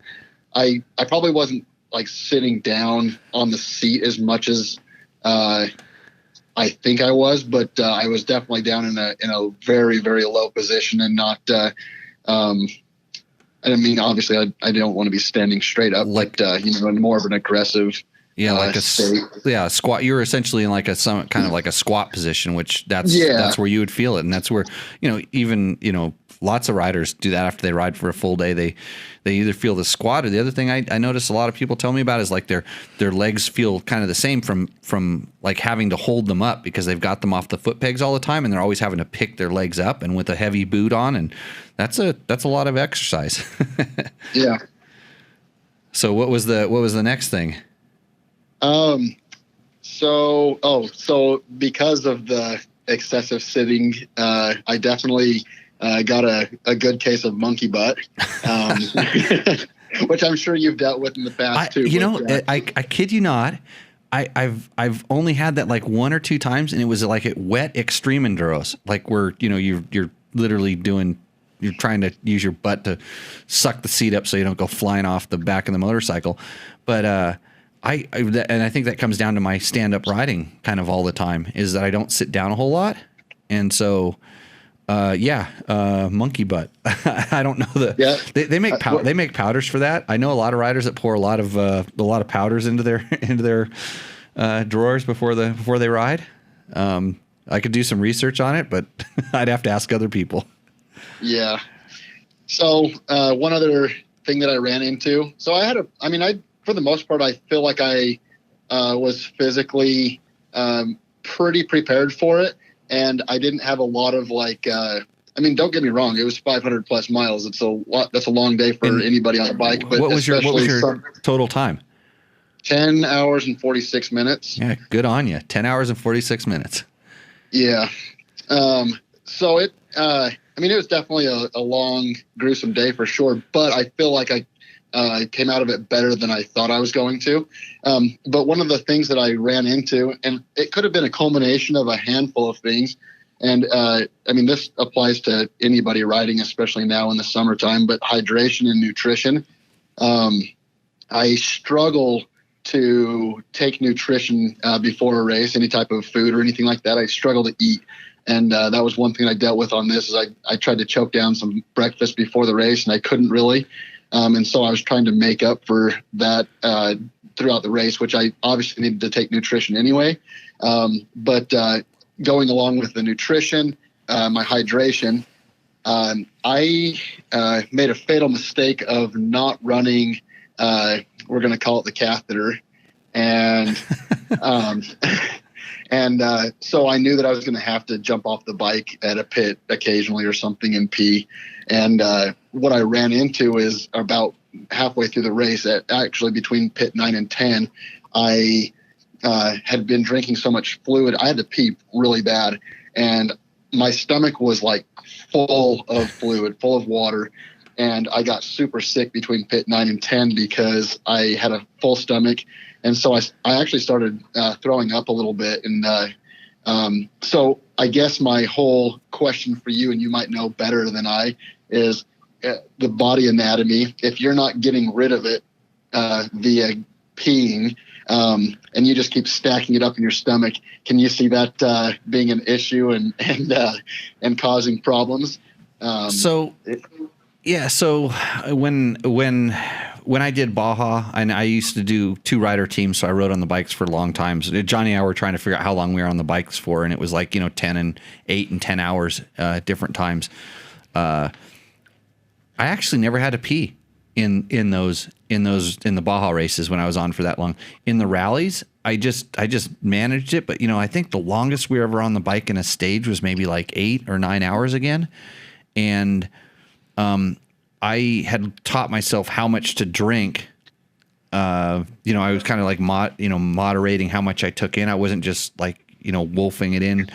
probably wasn't like sitting down on the seat as much as I think I was, but I was definitely down in a very, very low position, and not. Obviously, I don't want to be standing straight up, but more of an aggressive Yeah, like state. Squat. You're essentially in like some kind of like a squat position, which that's where you would feel it, and that's where even lots of riders do that after they ride for a full day. They either feel the squat, or the other thing I notice a lot of people tell me about is like their legs feel kind of the same from like having to hold them up because they've got them off the foot pegs all the time, and they're always having to pick their legs up, and with a heavy boot on, and that's a lot of exercise. Yeah. So what was the next thing? So because of the excessive sitting, I definitely got a good case of monkey butt, which I'm sure you've dealt with in the past too. I kid you not. I've only had that like one or two times, and it was like at wet extreme enduros, like where you're literally you're trying to use your butt to suck the seat up so you don't go flying off the back of the motorcycle. But I think that comes down to my stand-up riding kind of all the time, is that I don't sit down a whole lot. And so, monkey butt. I don't know they make powders for that. I know a lot of riders that pour a lot of powders into their drawers before they ride. I could do some research on it, but I'd have to ask other people. Yeah. So one other thing that I ran into. So for the most part, I feel like I was physically pretty prepared for it, and I didn't have a lot of don't get me wrong, it was 500 plus miles. It's a lot. That's a long day for anybody on a bike. But what was your total time? 10 hours and 46 minutes. Yeah, good on you. 10 hours and 46 minutes. Yeah. So it was definitely a long, gruesome day for sure, but I feel like I came out of it better than I thought I was going to. But one of the things that I ran into, and it could have been a culmination of a handful of things, and this applies to anybody riding, especially now in the summertime, but hydration and nutrition. I struggle to take nutrition before a race, any type of food or anything like that. I struggle to eat. And that was one thing I dealt with on this, is I tried to choke down some breakfast before the race, and I couldn't really. And so I was trying to make up for that throughout the race, which I obviously needed to take nutrition anyway. But going along with the nutrition, my hydration, I made a fatal mistake of not running, we're going to call it the catheter. And so I knew that I was going to have to jump off the bike at a pit occasionally or something and pee. And what I ran into is about halfway through the race, actually between pit 9 and 10, I had been drinking so much fluid. I had to pee really bad. And my stomach was like full of fluid, full of water. And I got super sick between pit 9 and 10 because I had a full stomach. And so I actually started throwing up a little bit. And so I guess my whole question for you, and you might know better than I, is the body anatomy. If you're not getting rid of it via peeing, and you just keep stacking it up in your stomach, can you see that being an issue and causing problems? So when I did Baja, and I used to do 2-rider teams, so I rode on the bikes for long times. Johnny and I were trying to figure out how long we were on the bikes for, and it was like 10 and 8 and 10 hours different times. I actually never had to pee in the Baja races when I was on for that long. In the rallies, I just managed it, but I think the longest we were ever on the bike in a stage was maybe like 8 or 9 hours again, and I had taught myself how much to drink. I was kind of like moderating how much I took in. I wasn't just like wolfing it in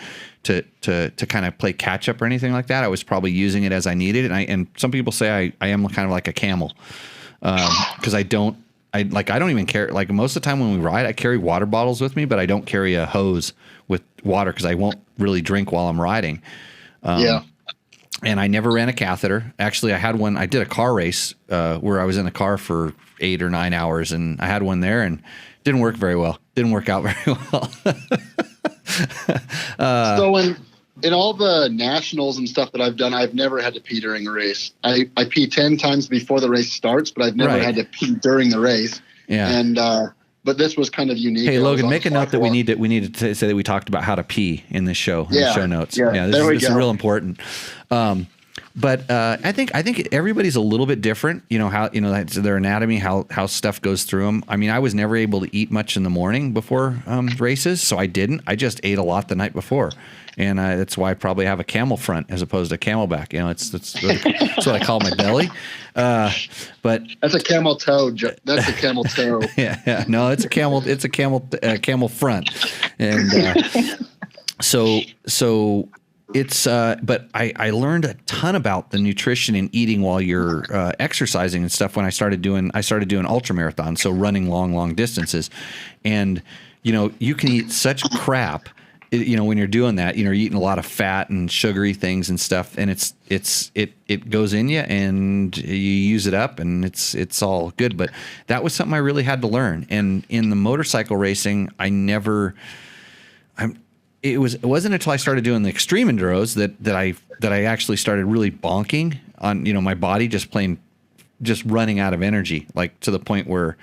to kind of play catch up or anything like that. I was probably using it as I needed, and some people say I am kind of like a camel, because I don't even carry, like most of the time when we ride, I carry water bottles with me, but I don't carry a hose with water because I won't really drink while I'm riding. And I never ran a catheter. Actually, I did a car race where I was in the car for 8 or 9 hours, and I had one there, and didn't work very well. Didn't work out very well. So in all the nationals and stuff that I've done, I've never had to pee during a race. I pee 10 times before the race starts, but I've never had to pee during the race. Yeah. And but this was kind of unique. Hey, Logan, make a note that we need to say that we talked about how to pee in this show, in the show notes. Yeah, this is real important. But I think everybody's a little bit different. You know how their anatomy, how stuff goes through them. I mean, I was never able to eat much in the morning before races, so I didn't. I just ate a lot the night before, and that's why I probably have a camel front as opposed to camelback. You know, that's what I call my belly. But that's a camel toe. That's a camel toe. Yeah. No, it's a camel. It's a camel front, and so. It's but I learned a ton about the nutrition and eating while you're exercising and stuff when I started doing ultra marathons, so running long distances. And you can eat such crap when you're doing that. You're eating a lot of fat and sugary things and stuff, and it goes in you and you use it up, and it's all good. But that was something I really had to learn. And in the motorcycle racing, it wasn't until I started doing the extreme enduros that I actually started really bonking on my body, just running out of energy, like to the point where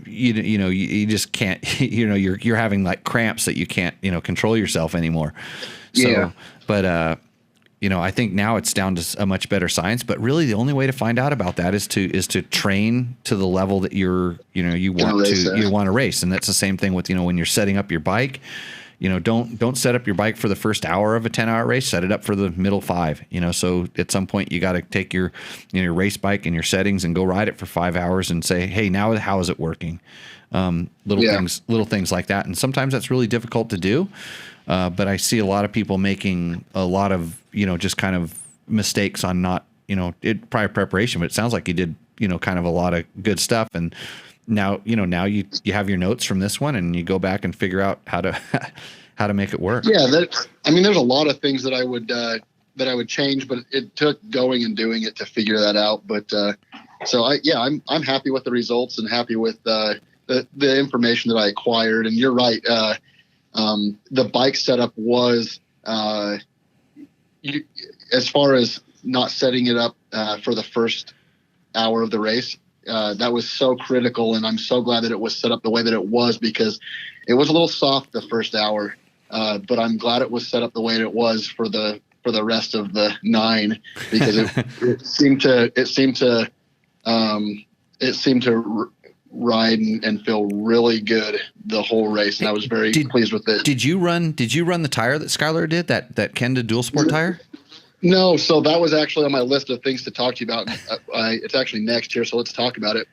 you just can't you're having like cramps that you can't control yourself anymore. So yeah. But I think now it's down to a much better science, but really the only way to find out about that is to train to the level that you want to race. And that's the same thing with, when you're setting up your bike, don't set up your bike for the first hour of a 10-hour race, set it up for the middle 5, so at some point you got to take your race bike and your settings and go ride it for 5 hours and say, hey, now how is it working? Little things like that. And sometimes that's really difficult to do. But I see a lot of people making a lot of, just kind of mistakes on not, prior preparation, but it sounds like you did, kind of a lot of good stuff. And now, now you have your notes from this one and you go back and figure out how to make it work. Yeah. There's a lot of things that I would change, but it took going and doing it to figure that out. But, I'm happy with the results and happy with, the information that I acquired. And you're right. The bike setup was, as far as not setting it up for the first hour of the race, that was so critical. And I'm so glad that it was set up the way that it was, because it was a little soft the first hour. But I'm glad it was set up the way that it was for the rest of the 9, because it seemed to ride and feel really good the whole race, and I was very pleased with it. Did you run the tire that Skylar did, that Kenda dual sport tire? No, so that was actually on my list of things to talk to you about. It's actually next year, so let's talk about it.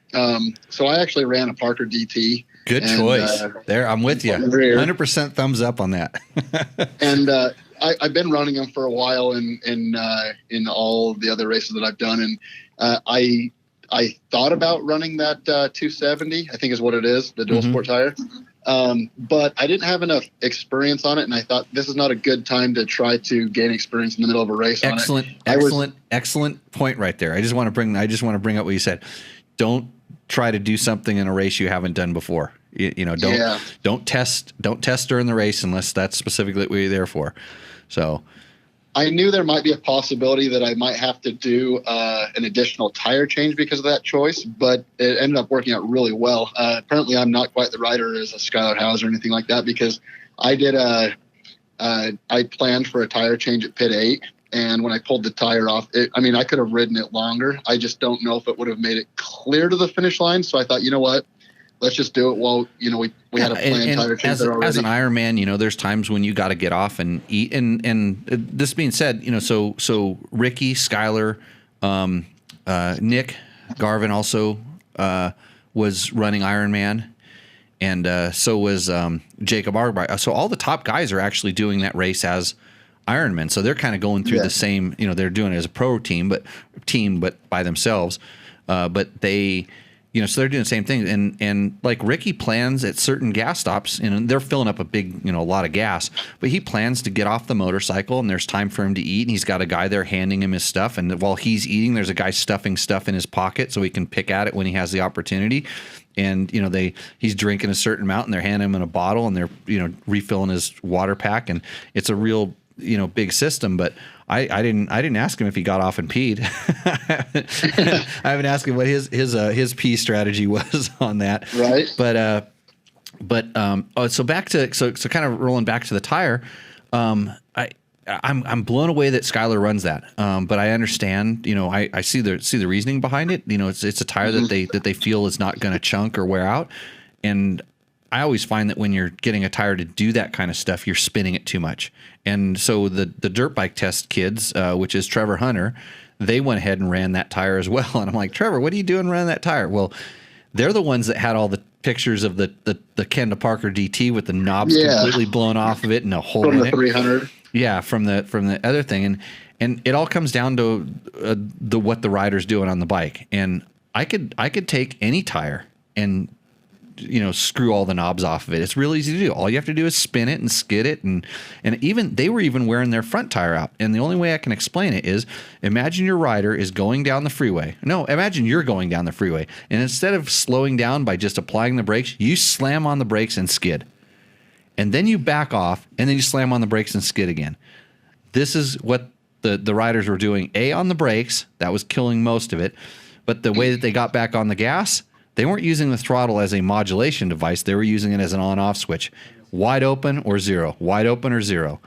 So I actually ran a Parker DT. Good choice. There, I'm with you. 100% thumbs up on that. And I've been running them for a while in all the other races that I've done, and I thought about running that 270, I think is what it is, the dual sport tire. But I didn't have enough experience on it, and I thought this is not a good time to try to gain experience in the middle of a race. Excellent point right there. I just want to bring up what you said. Don't try to do something in a race you haven't done before. Don't test during the race unless that's specifically what you're there for. So I knew there might be a possibility that I might have to do an additional tire change because of that choice, but it ended up working out really well. Apparently, I'm not quite the rider as a Skylar House or anything like that, because I did I planned for a tire change at pit 8, and when I pulled the tire off, I could have ridden it longer. I just don't know if it would have made it clear to the finish line. So I thought, you know what? Let's just do it while, we had a planned tire change there already. As an Ironman, there's times when you got to get off and eat. And this being said, so Ricky, Skylar, Nick Garvin also was running Ironman. And so was Jacob Argby. So all the top guys are actually doing that race as Ironman. So they're kind of going through the same, they're doing it as a pro team, but by themselves. But they... so they're doing the same thing. And like Ricky plans at certain gas stops, and they're filling up a lot of gas, but he plans to get off the motorcycle and there's time for him to eat. And he's got a guy there handing him his stuff. And while he's eating, there's a guy stuffing stuff in his pocket so he can pick at it when he has the opportunity. And, he's drinking a certain amount and they're handing him in a bottle and they're, refilling his water pack. And it's a real, big system. But I didn't ask him if he got off and peed. I haven't asked him what his pee strategy was on that. Right. So back to kind of rolling back to the tire. I'm blown away that Skylar runs that. But I understand, I see the reasoning behind it. It's a tire that they feel is not going to chunk or wear out. And I always find that when you're getting a tire to do that kind of stuff, you're spinning it too much. And so the dirt bike test kids, which is Trevor Hunter, they went ahead and ran that tire as well. And I'm like, Trevor, what are you doing running that tire? Well, they're the ones that had all the pictures of the Kenda Parker DT with the knobs completely blown off of it and a hole from in the it. 300. Yeah, from the other thing, and it all comes down to what the rider's doing on the bike. And I could take any tire and screw all the knobs off of it. It's real easy to do. All you have to do is spin it and skid it, and even they were even wearing their front tire out. And the only way I can explain it is, imagine your rider is going down the freeway. No, imagine you're going down the freeway, and instead of slowing down by just applying the brakes, you slam on the brakes and skid. And then you back off, and then you slam on the brakes and skid again. This is what the riders were doing. On the brakes, that was killing most of it. But the way that they got back on the gas, they weren't using the throttle as a modulation device. They were using it as an on-off switch. Wide open or zero. Wide open or zero.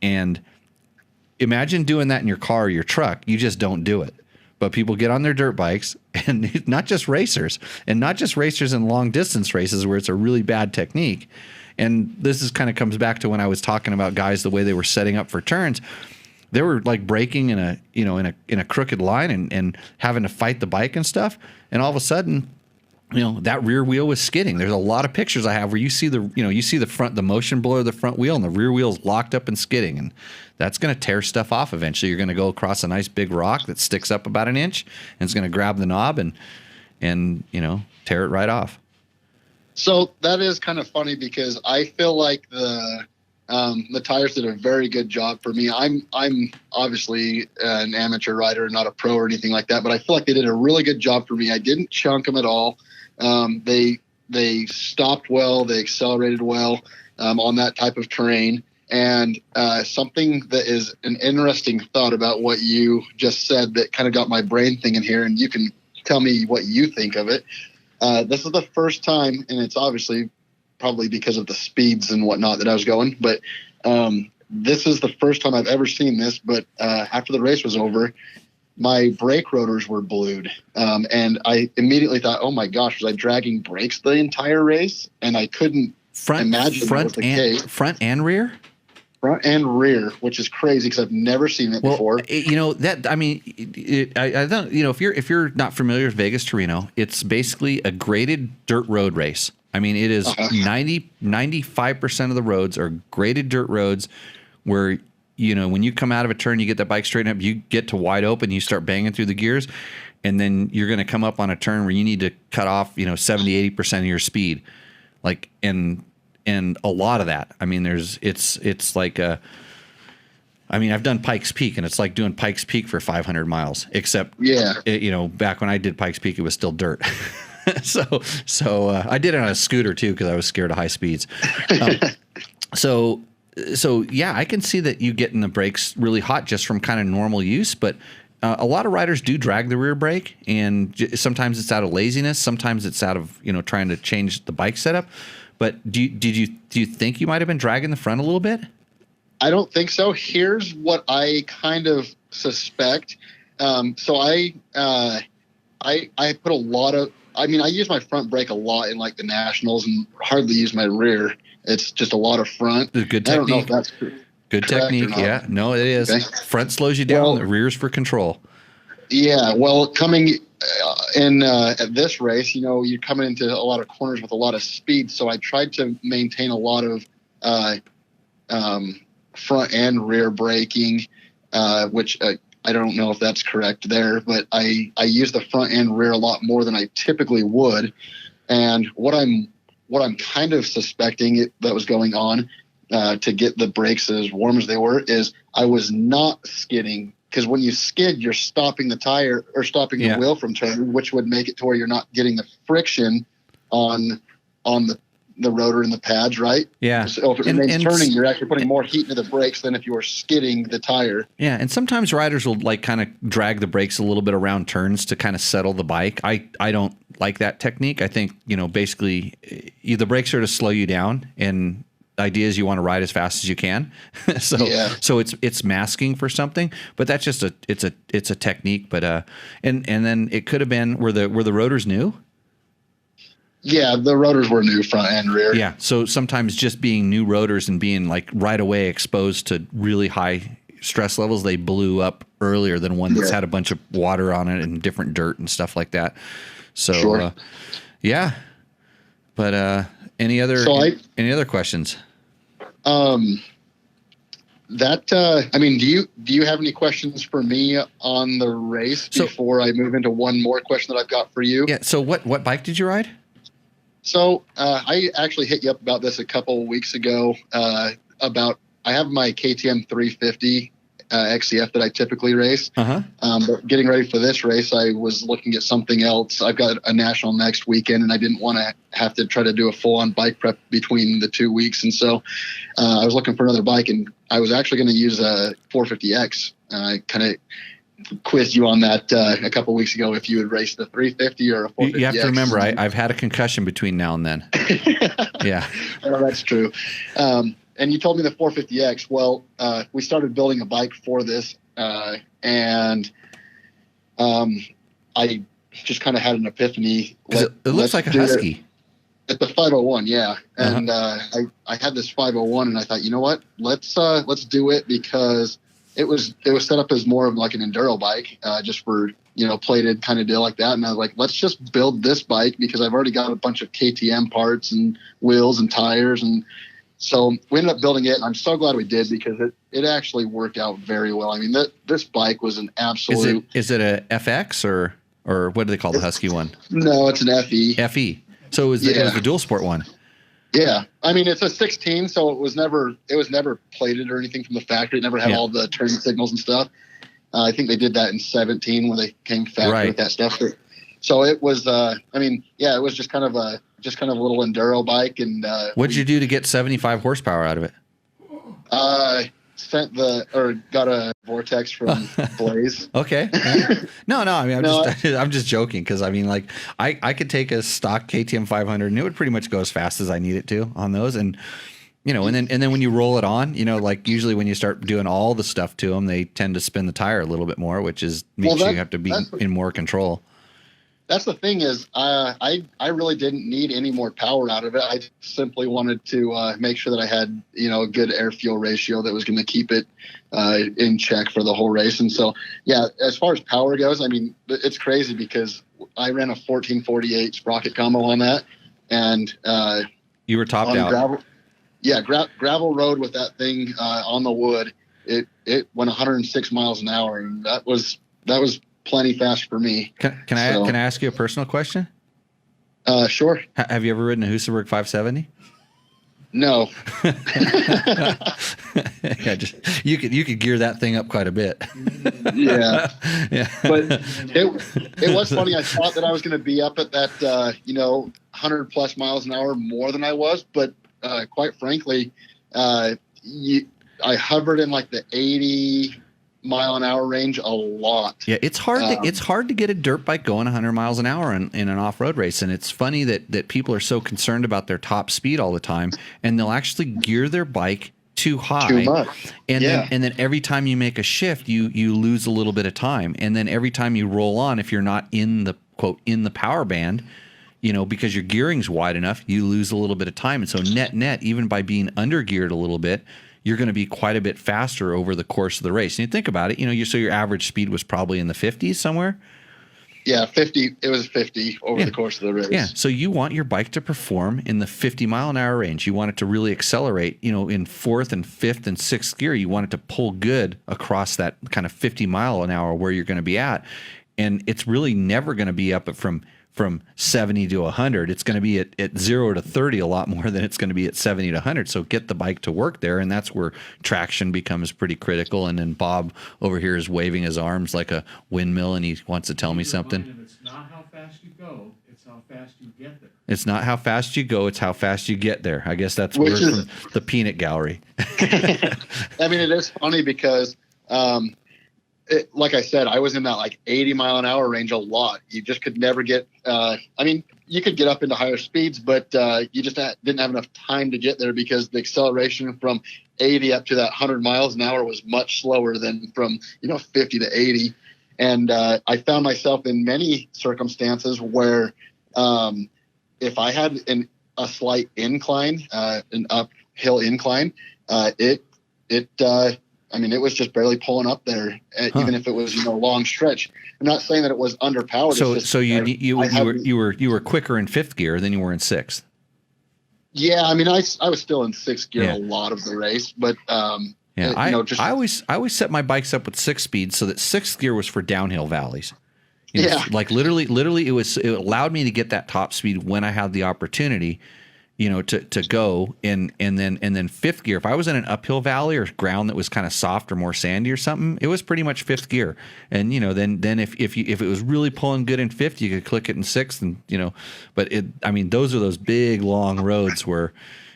And imagine doing that in your car or your truck. You just don't do it. But people get on their dirt bikes, and not just racers in long distance races where it's a really bad technique. And this is kind of comes back to when I was talking about guys, the way they were setting up for turns. They were like braking in a crooked line and having to fight the bike and stuff. And all of a sudden, that rear wheel was skidding. There's a lot of pictures I have where you see the motion blur of the front wheel, and the rear wheel's locked up and skidding. And that's going to tear stuff off eventually. You're going to go across a nice big rock that sticks up about an inch, and it's going to grab the knob and tear it right off. So that is kind of funny because I feel like the tires did a very good job for me. I'm obviously an amateur rider, not a pro or anything like that, but I feel like they did a really good job for me. I didn't chunk them at all. They stopped well, they accelerated well on that type of terrain. And something that is an interesting thought about what you just said that kind of got my brain thinking here, and you can tell me what you think of it. This is the first time, and it's obviously probably because of the speeds and whatnot that I was going, but this is the first time I've ever seen this. But after the race was over, my brake rotors were blued. And I immediately thought, oh my gosh, was I dragging brakes the entire race? And I couldn't imagine that was the case. Front and rear? Front and rear, which is crazy because I've never seen it before. I don't. If you're not familiar with Vegas to Reno, it's basically a graded dirt road race. I mean, it is 95% of the roads are graded dirt roads, where when you come out of a turn, you get that bike straightened up, you get to wide open, you start banging through the gears, and then you're going to come up on a turn where you need to cut off 70-80% of your speed, and a lot of that. I mean, it's like I've done Pikes Peak, and it's like doing Pikes Peak for 500 miles, except, back when I did Pikes Peak, it was still dirt. So I did it on a scooter too, because I was scared of high speeds. So yeah, I can see that you getting the brakes really hot just from kind of normal use, but a lot of riders do drag the rear brake, and sometimes it's out of laziness, sometimes it's out of trying to change the bike setup. But do you think you might have been dragging the front a little bit? I don't think so. Here's what I kind of suspect. So I put a lot of. I use my front brake a lot in like the nationals, and hardly use my rear. It's just a lot of front. Good technique. I don't know if that's good technique. Yeah, no, it is. Okay. Front slows you down. The rear's for control. Yeah. Well, coming in at this race, you're coming into a lot of corners with a lot of speed. So I tried to maintain a lot of front and rear braking, which I don't know if that's correct there, but I use the front and rear a lot more than I typically would. And what I'm kind of suspecting that was going on to get the brakes as warm as they were is I was not skidding, because when you skid, you're stopping the tire or stopping the wheel from turning, which would make it to where you're not getting the friction on the the rotor and the pads, right? Yeah. So if it remains turning, you're actually putting more heat into the brakes than if you were skidding the tire. Yeah, and sometimes riders will like kind of drag the brakes a little bit around turns to kind of settle the bike. I don't like that technique. I think, basically the brakes are to slow you down, and the idea is you want to ride as fast as you can. So it's masking for something, but that's just it's a technique. But and then it could have been were the rotors new? Yeah, the rotors were new, front and rear. Yeah, so sometimes just being new rotors and being like right away exposed to really high stress levels, they blew up earlier than one that's had a bunch of water on it and different dirt and stuff like that. So, sure. Yeah. But any other questions? Do you have any questions for me on the race before I move into one more question that I've got for you? Yeah. So what bike did you ride? So I actually hit you up about this a couple of weeks ago. I have my KTM 350 XCF that I typically race. But getting ready for this race, I was looking at something else. I've got a national next weekend, and I didn't want to have to try to do a full-on bike prep between the 2 weeks. And so I was looking for another bike, and I was actually going to use a 450X. I kind of quizzed you on that a couple of weeks ago if you would race the 350 or a 450X. You have to remember, I've had a concussion between now and then. Yeah. Well, that's true. And you told me the 450X. Well, we started building a bike for this, and I just kind of had an epiphany. It looks like a Husky. It's a 501, yeah. And I had this 501, and I thought, you know what? Let's do it, because it was set up as more of like an enduro bike, just for plated kind of deal like that. And I was like, let's just build this bike, because I've already got a bunch of KTM parts and wheels and tires, and so we ended up building it, and I'm so glad we did, because it actually worked out very well. I mean, this bike was an absolute. Is it a FX or what do they call the Husky one? No, it's an FE. FE. So it was the dual sport one. Yeah, I mean, it's a 16, so it was never plated or anything from the factory. It never had all the turn signals and stuff. I think they did that in 17 when they came factory with that stuff. So it was, it was just kind of a little enduro bike. And what did you do to get 75 horsepower out of it? Got a Vortex from Blaze. Okay. No. I mean, I'm just joking, because I mean, like, I could take a stock KTM 500 and it would pretty much go as fast as I need it to on those, and and then when you roll it on, like usually when you start doing all the stuff to them, they tend to spin the tire a little bit more, which means you have to be in more control. That's the thing is, I really didn't need any more power out of it. I simply wanted to make sure that I had, a good air fuel ratio that was going to keep it in check for the whole race. And so, yeah, as far as power goes, I mean, it's crazy, because I ran a 1448 sprocket combo on that, and you were topped out. Gravel road with that thing on the wood. It went 106 miles an hour, and that was plenty fast for me. Can I ask you a personal question? Sure. Have you ever ridden a Husaberg 570? No. You could gear that thing up quite a bit. Yeah. But it was funny. I thought that I was going to be up at that 100 plus miles an hour more than I was, but quite frankly, I hovered in like the 80 mile an hour range a lot. Yeah, it's hard to get a dirt bike going 100 miles an hour in an off-road race, and it's funny that people are so concerned about their top speed all the time, and they'll actually gear their bike too high. Too much. And then every time you make a shift, you lose a little bit of time, and then every time you roll on, if you're not in the quote in the power band, because your gearing's wide enough, you lose a little bit of time. And so net, even by being under geared a little bit, you're going to be quite a bit faster over the course of the race. And you think about it, so your average speed was probably in the 50s somewhere. Yeah, 50. It was 50 over the course of the race. Yeah, so you want your bike to perform in the 50 mile an hour range. You want it to really accelerate, in fourth and fifth and sixth gear. You want it to pull good across that kind of 50 mile an hour where you're going to be at. And it's really never going to be up from 70 to 100. It's going to be at 0 to 30 a lot more than it's going to be at 70 to 100. So get the bike to work there, and that's where traction becomes pretty critical. And then Bob over here is waving his arms like a windmill, and he wants to tell me something. It's not how fast you go, it's how fast you get there. It's not how fast you go, it's how fast you get there. I guess that's Which word is, from the peanut gallery. I mean, it is funny because, like I said, I was in that like 80 mile an hour range a lot. You just could never get, I mean, you could get up into higher speeds, but you just didn't have enough time to get there because the acceleration from 80 up to that 100 miles an hour was much slower than from, 50 to 80. And I found myself in many circumstances where if I had a slight incline, an uphill incline, it was just barely pulling up there, even if it was a long stretch. I'm not saying that it was underpowered. So you were quicker in fifth gear than you were in sixth. Yeah, I mean, I was still in sixth gear a lot of the race, but I always set my bikes up with 6 speed so that sixth gear was for downhill valleys. Like literally, it allowed me to get that top speed when I had the opportunity. To go and then fifth gear. If I was in an uphill valley or ground that was kind of soft or more sandy or something, it was pretty much fifth gear. And then if it was really pulling good in fifth, you could click it in sixth, and But those are those big long roads where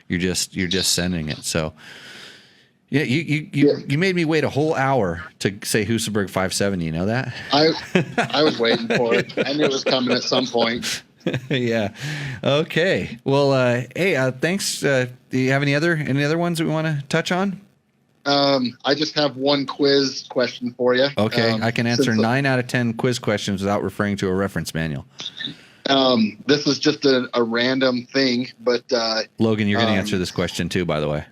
you're just sending it. So yeah, you made me wait a whole hour to say Husaberg 570. You know that? I was waiting for it. I knew it was coming at some point. Yeah. Okay. Well, hey, thanks. Do you have any other ones that we want to touch on? I just have one quiz question for you. Okay. I can answer 9 out of 10 quiz questions without referring to a reference manual. This is just a random thing, but Logan, you're going to answer this question too, by the way.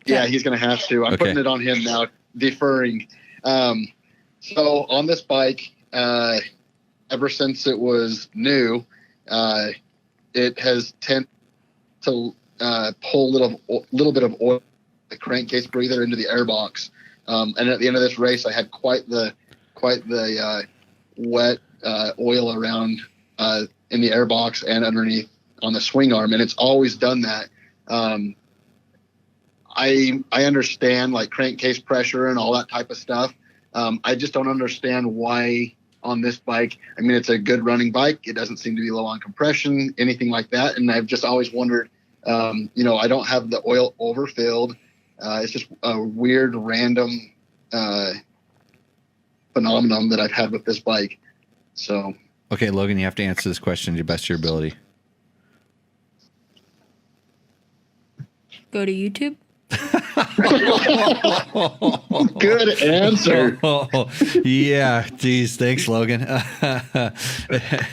Yeah, he's going to have to. I'm putting it on him now, deferring. So on this bike, ever since it was new, it has tended to pull a little bit of oil, the crankcase breather, into the airbox. And at the end of this race, I had quite the wet oil around in the airbox and underneath on the swing arm, and it's always done that. I understand like crankcase pressure and all that type of stuff. I just don't understand why on this bike. I mean, it's a good running bike. It doesn't seem to be low on compression, anything like that. And I've just always wondered, I don't have the oil overfilled. It's just a weird, random phenomenon that I've had with this bike. So. Okay, Logan, you have to answer this question to the best of your ability. Go to YouTube. Good answer. Yeah, geez, thanks, Logan.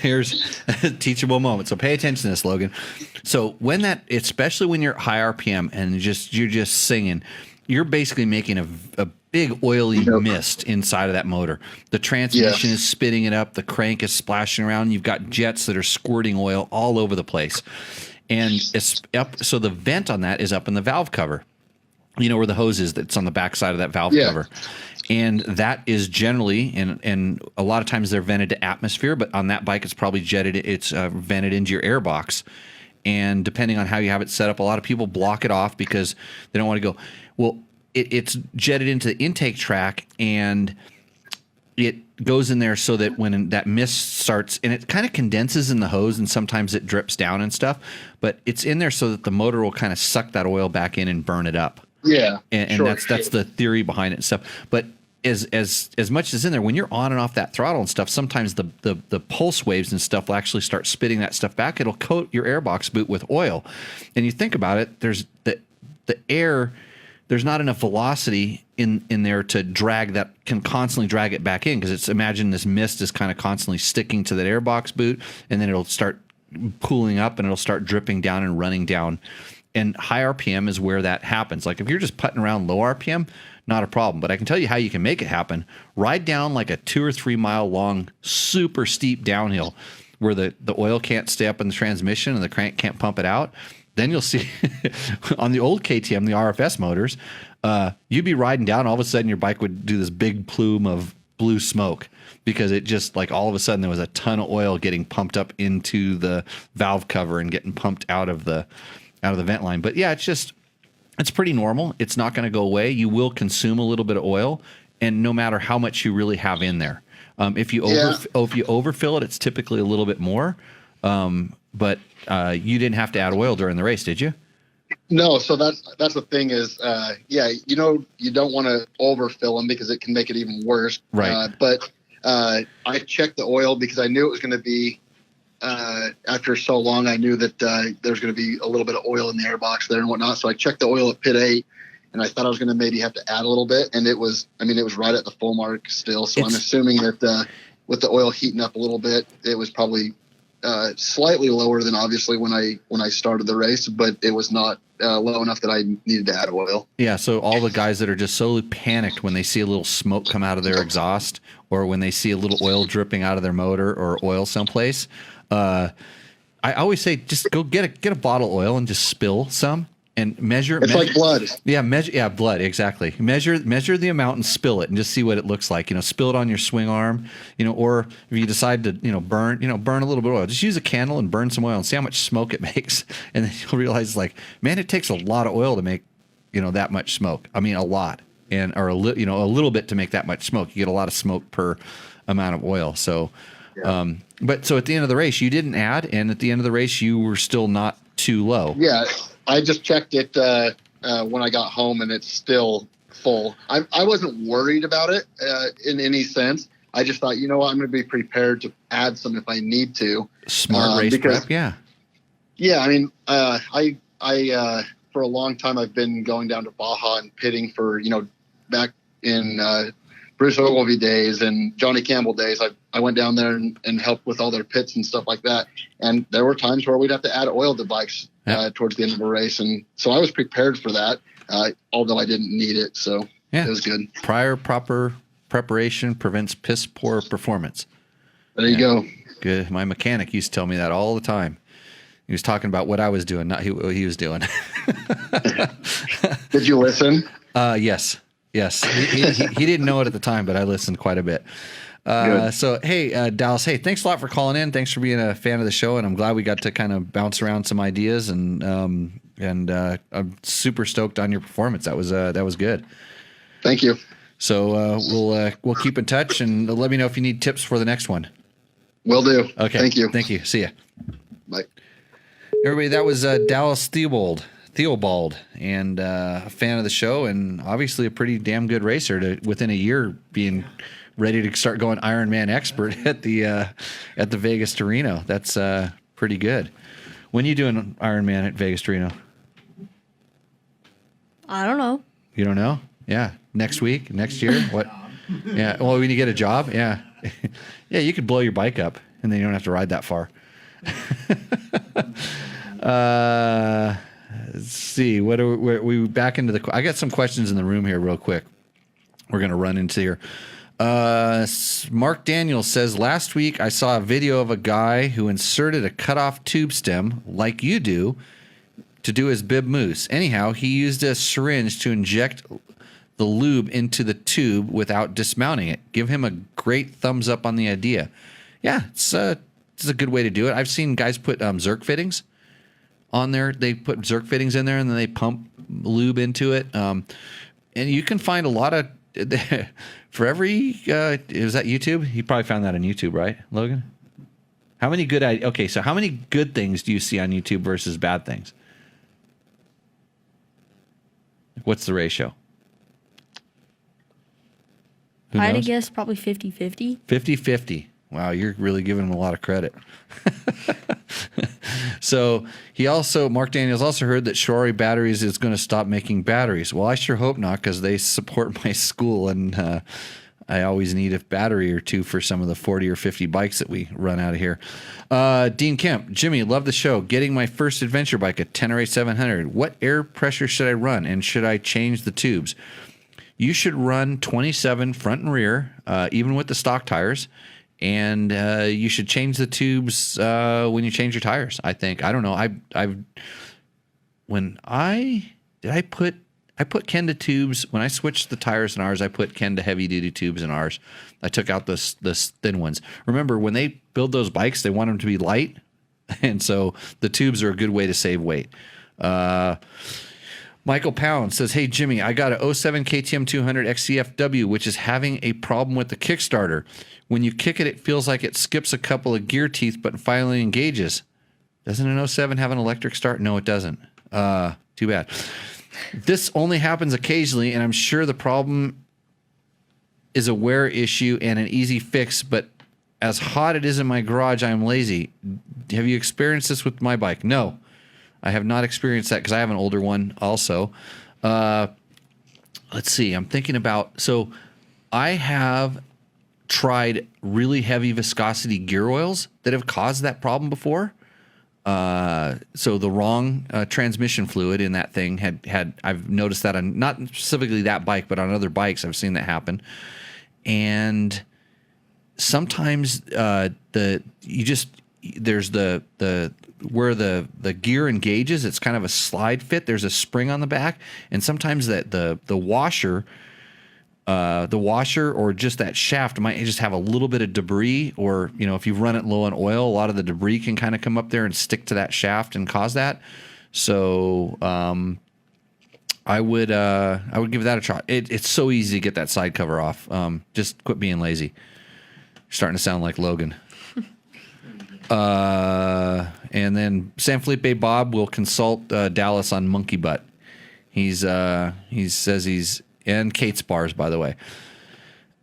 Here's a teachable moment. So pay attention to this, Logan. So especially when you're high RPM and you're just singing, you're basically making a big oily mist inside of that motor. The transmission is spitting it up. The crank is splashing around. You've got jets that are squirting oil all over the place. And it's up. So the vent on that is up in the valve cover. Where the hose is that's on the back side of that valve cover. And that is generally, and a lot of times they're vented to atmosphere, but on that bike it's probably vented into your airbox. And depending on how you have it set up, a lot of people block it off because they don't want to go. Well, it's jetted into the intake track, and it goes in there so that when that mist starts, and it kind of condenses in the hose, and sometimes it drips down and stuff, but it's in there so that the motor will kind of suck that oil back in and burn it up. Yeah, and that's the theory behind it and stuff. But as much as in there, when you're on and off that throttle and stuff, sometimes the pulse waves and stuff will actually start spitting that stuff back. It'll coat your airbox boot with oil, and you think about it. There's the air. There's not enough velocity in there to can constantly drag it back in, because imagine this mist is kind of constantly sticking to that airbox boot, and then it'll start cooling up and it'll start dripping down and running down. And high RPM is where that happens. Like if you're just putting around low RPM, not a problem. But I can tell you how you can make it happen. Ride down like a 2 or 3 mile long, super steep downhill where the oil can't stay up in the transmission and the crank can't pump it out. Then you'll see on the old KTM, the RFS motors, you'd be riding down, all of a sudden your bike would do this big plume of blue smoke, because it just like all of a sudden there was a ton of oil getting pumped up into the valve cover and getting pumped out of the vent line. But yeah, it's pretty normal. It's not going to go away. You will consume a little bit of oil, and no matter how much you really have in there. If you overfill it, it's typically a little bit more. But you didn't have to add oil during the race, did you? No, so that's the thing is, you don't want to overfill them because it can make it even worse. Right. But I checked the oil because I knew it was going to be, after so long, I knew that there's going to be a little bit of oil in the airbox there and whatnot. So I checked the oil at pit 8, and I thought I was going to maybe have to add a little bit. And it was right at the full mark still. So I'm assuming that with the oil heating up a little bit, it was probably slightly lower than obviously when I started the race, but it was not low enough that I needed to add oil. Yeah, so all the guys that are just so panicked when they see a little smoke come out of their exhaust, or when they see a little oil dripping out of their motor or oil someplace, I always say just go get a bottle of oil and just spill some and measure. It's like blood. Yeah, blood, exactly. Measure the amount and spill it and just see what it looks like. Spill it on your swing arm, or if you decide to, burn a little bit of oil. Just use a candle and burn some oil and see how much smoke it makes. And then you'll realize, man, it takes a lot of oil to make, that much smoke. I mean, a lot. Or a little bit to make that much smoke. You get a lot of smoke per amount of oil. So, yeah. But so at the end of the race, you didn't add, and at the end of the race, you were still not too low. Yeah. I just checked it when I got home, and it's still full. I wasn't worried about it in any sense. I just thought, I'm going to be prepared to add some if I need to. Smart race prep, yeah. Yeah, I mean, I for a long time I've been going down to Baja and pitting for, back in Bruce Ogilvy days and Johnny Campbell days. I went down there and helped with all their pits and stuff like that. And there were times where we'd have to add oil to bikes towards the end of the race. And so I was prepared for that, although I didn't need it. So it was good. Prior proper preparation prevents piss poor performance. There you go. Good. My mechanic used to tell me that all the time. He was talking about what I was doing, not what he was doing. Did you listen? Yes. He didn't know it at the time, but I listened quite a bit. So, hey, Dallas, thanks a lot for calling in. Thanks for being a fan of the show. And I'm glad we got to kind of bounce around some ideas and I'm super stoked on your performance. That was good. Thank you. So, we'll keep in touch and let me know if you need tips for the next one. Will do. Okay. Thank you. Thank you. See ya. Bye. Everybody, that was Dallas Theobald, and a fan of the show, and obviously a pretty damn good racer to within a year being ready to start going Ironman expert at the Vegas to Reno. That's pretty good. When are you doing Ironman at Vegas to Reno? I don't know. You don't know? Yeah. Next week? Next year? What? Yeah. Well, when you get a job? Yeah. Yeah, you could blow your bike up, and then you don't have to ride that far. Let's see. What are we back into the? I got some questions in the room here, real quick. We're gonna run into here. Mark Daniels says, last week I saw a video of a guy who inserted a cut-off tube stem like you do to do his bib moose. Anyhow, he used a syringe to inject the lube into the tube without dismounting it. Give him a great thumbs up on the idea. Yeah, it's a good way to do it. I've seen guys put Zerk fittings on there. They put Zerk fittings in there and then they pump lube into it. And you can find a lot of for every is that YouTube? You probably found that on YouTube, right, Logan? How many good things do you see on YouTube versus bad things? What's the ratio? I'd guess probably 50-50. 50-50. Wow, you're really giving him a lot of credit. So Mark Daniels also heard that Shory Batteries is going to stop making batteries. Well, I sure hope not, because they support my school, and I always need a battery or two for some of the 40 or 50 bikes that we run out of here. Dean Kemp, Jimmy, love the show. Getting my first adventure bike, a Tennerary 700. What air pressure should I run, and should I change the tubes? You should run 27 front and rear, even with the stock tires. And you should change the tubes when you change your tires, I think. I don't know. I put Kenda tubes when I switched the tires in ours. I put Kenda heavy duty tubes in ours. I took out the thin ones. Remember, when they build those bikes, they want them to be light, and so the tubes are a good way to save weight. Michael Pound says, hey, Jimmy, I got a 07 KTM 200 XCFW, which is having a problem with the Kickstarter. When you kick it, it feels like it skips a couple of gear teeth, but finally engages. Doesn't an 07 have an electric start? No, it doesn't. Too bad. This only happens occasionally, and I'm sure the problem is a wear issue and an easy fix, but as hot it is in my garage, I am lazy. Have you experienced this with my bike? No. I have not experienced that because I have an older one also. Let's see. I'm thinking about... So I have tried really heavy viscosity gear oils that have caused that problem before. So the wrong transmission fluid in that thing had I've noticed that on not specifically that bike, but on other bikes I've seen that happen. And sometimes there's the where the gear engages, it's kind of a slide fit. There's a spring on the back, and sometimes that the washer or just that shaft might just have a little bit of debris, or if you run it low on oil, a lot of the debris can kind of come up there and stick to that shaft and cause that. So I would give that a try. It's so easy to get that side cover off. Just quit being lazy. You're starting to sound like Logan. And then San Felipe Bob will consult Dallas on monkey butt. He says he's and Kate's bars, by the way.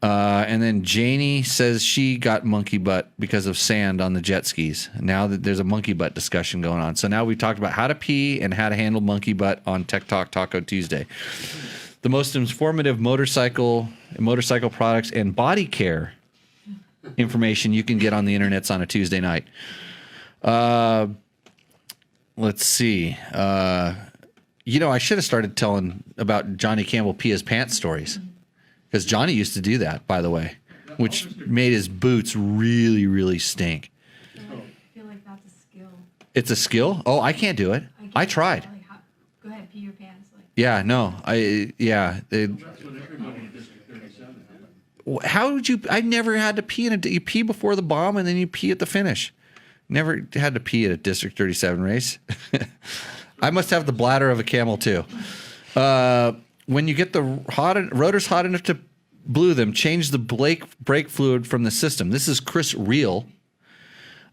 And then Janie says she got monkey butt because of sand on the jet skis. Now that there's a monkey butt discussion going on. So now we've talked about how to pee and how to handle monkey butt on Tech Talk Taco Tuesday. The most informative motorcycle products and body care information you can get on the internet's on a Tuesday night. Let's see. I should have started telling about Johnny Campbell pee his pants stories, because Johnny used to do that, by the way, which made his boots really, really stink. I feel like that's a skill. It's a skill? Oh, I can't do it. I tried. Go ahead, pee your pants. Yeah, no. That's what everybody in District 37 had. How would you? I never had to pee you pee before the bomb and then you pee at the finish. Never had to pee at a District 37 race. I must have the bladder of a camel too. When you get the rotors hot enough to blue them, change the brake fluid from the system. This is Chris Reel,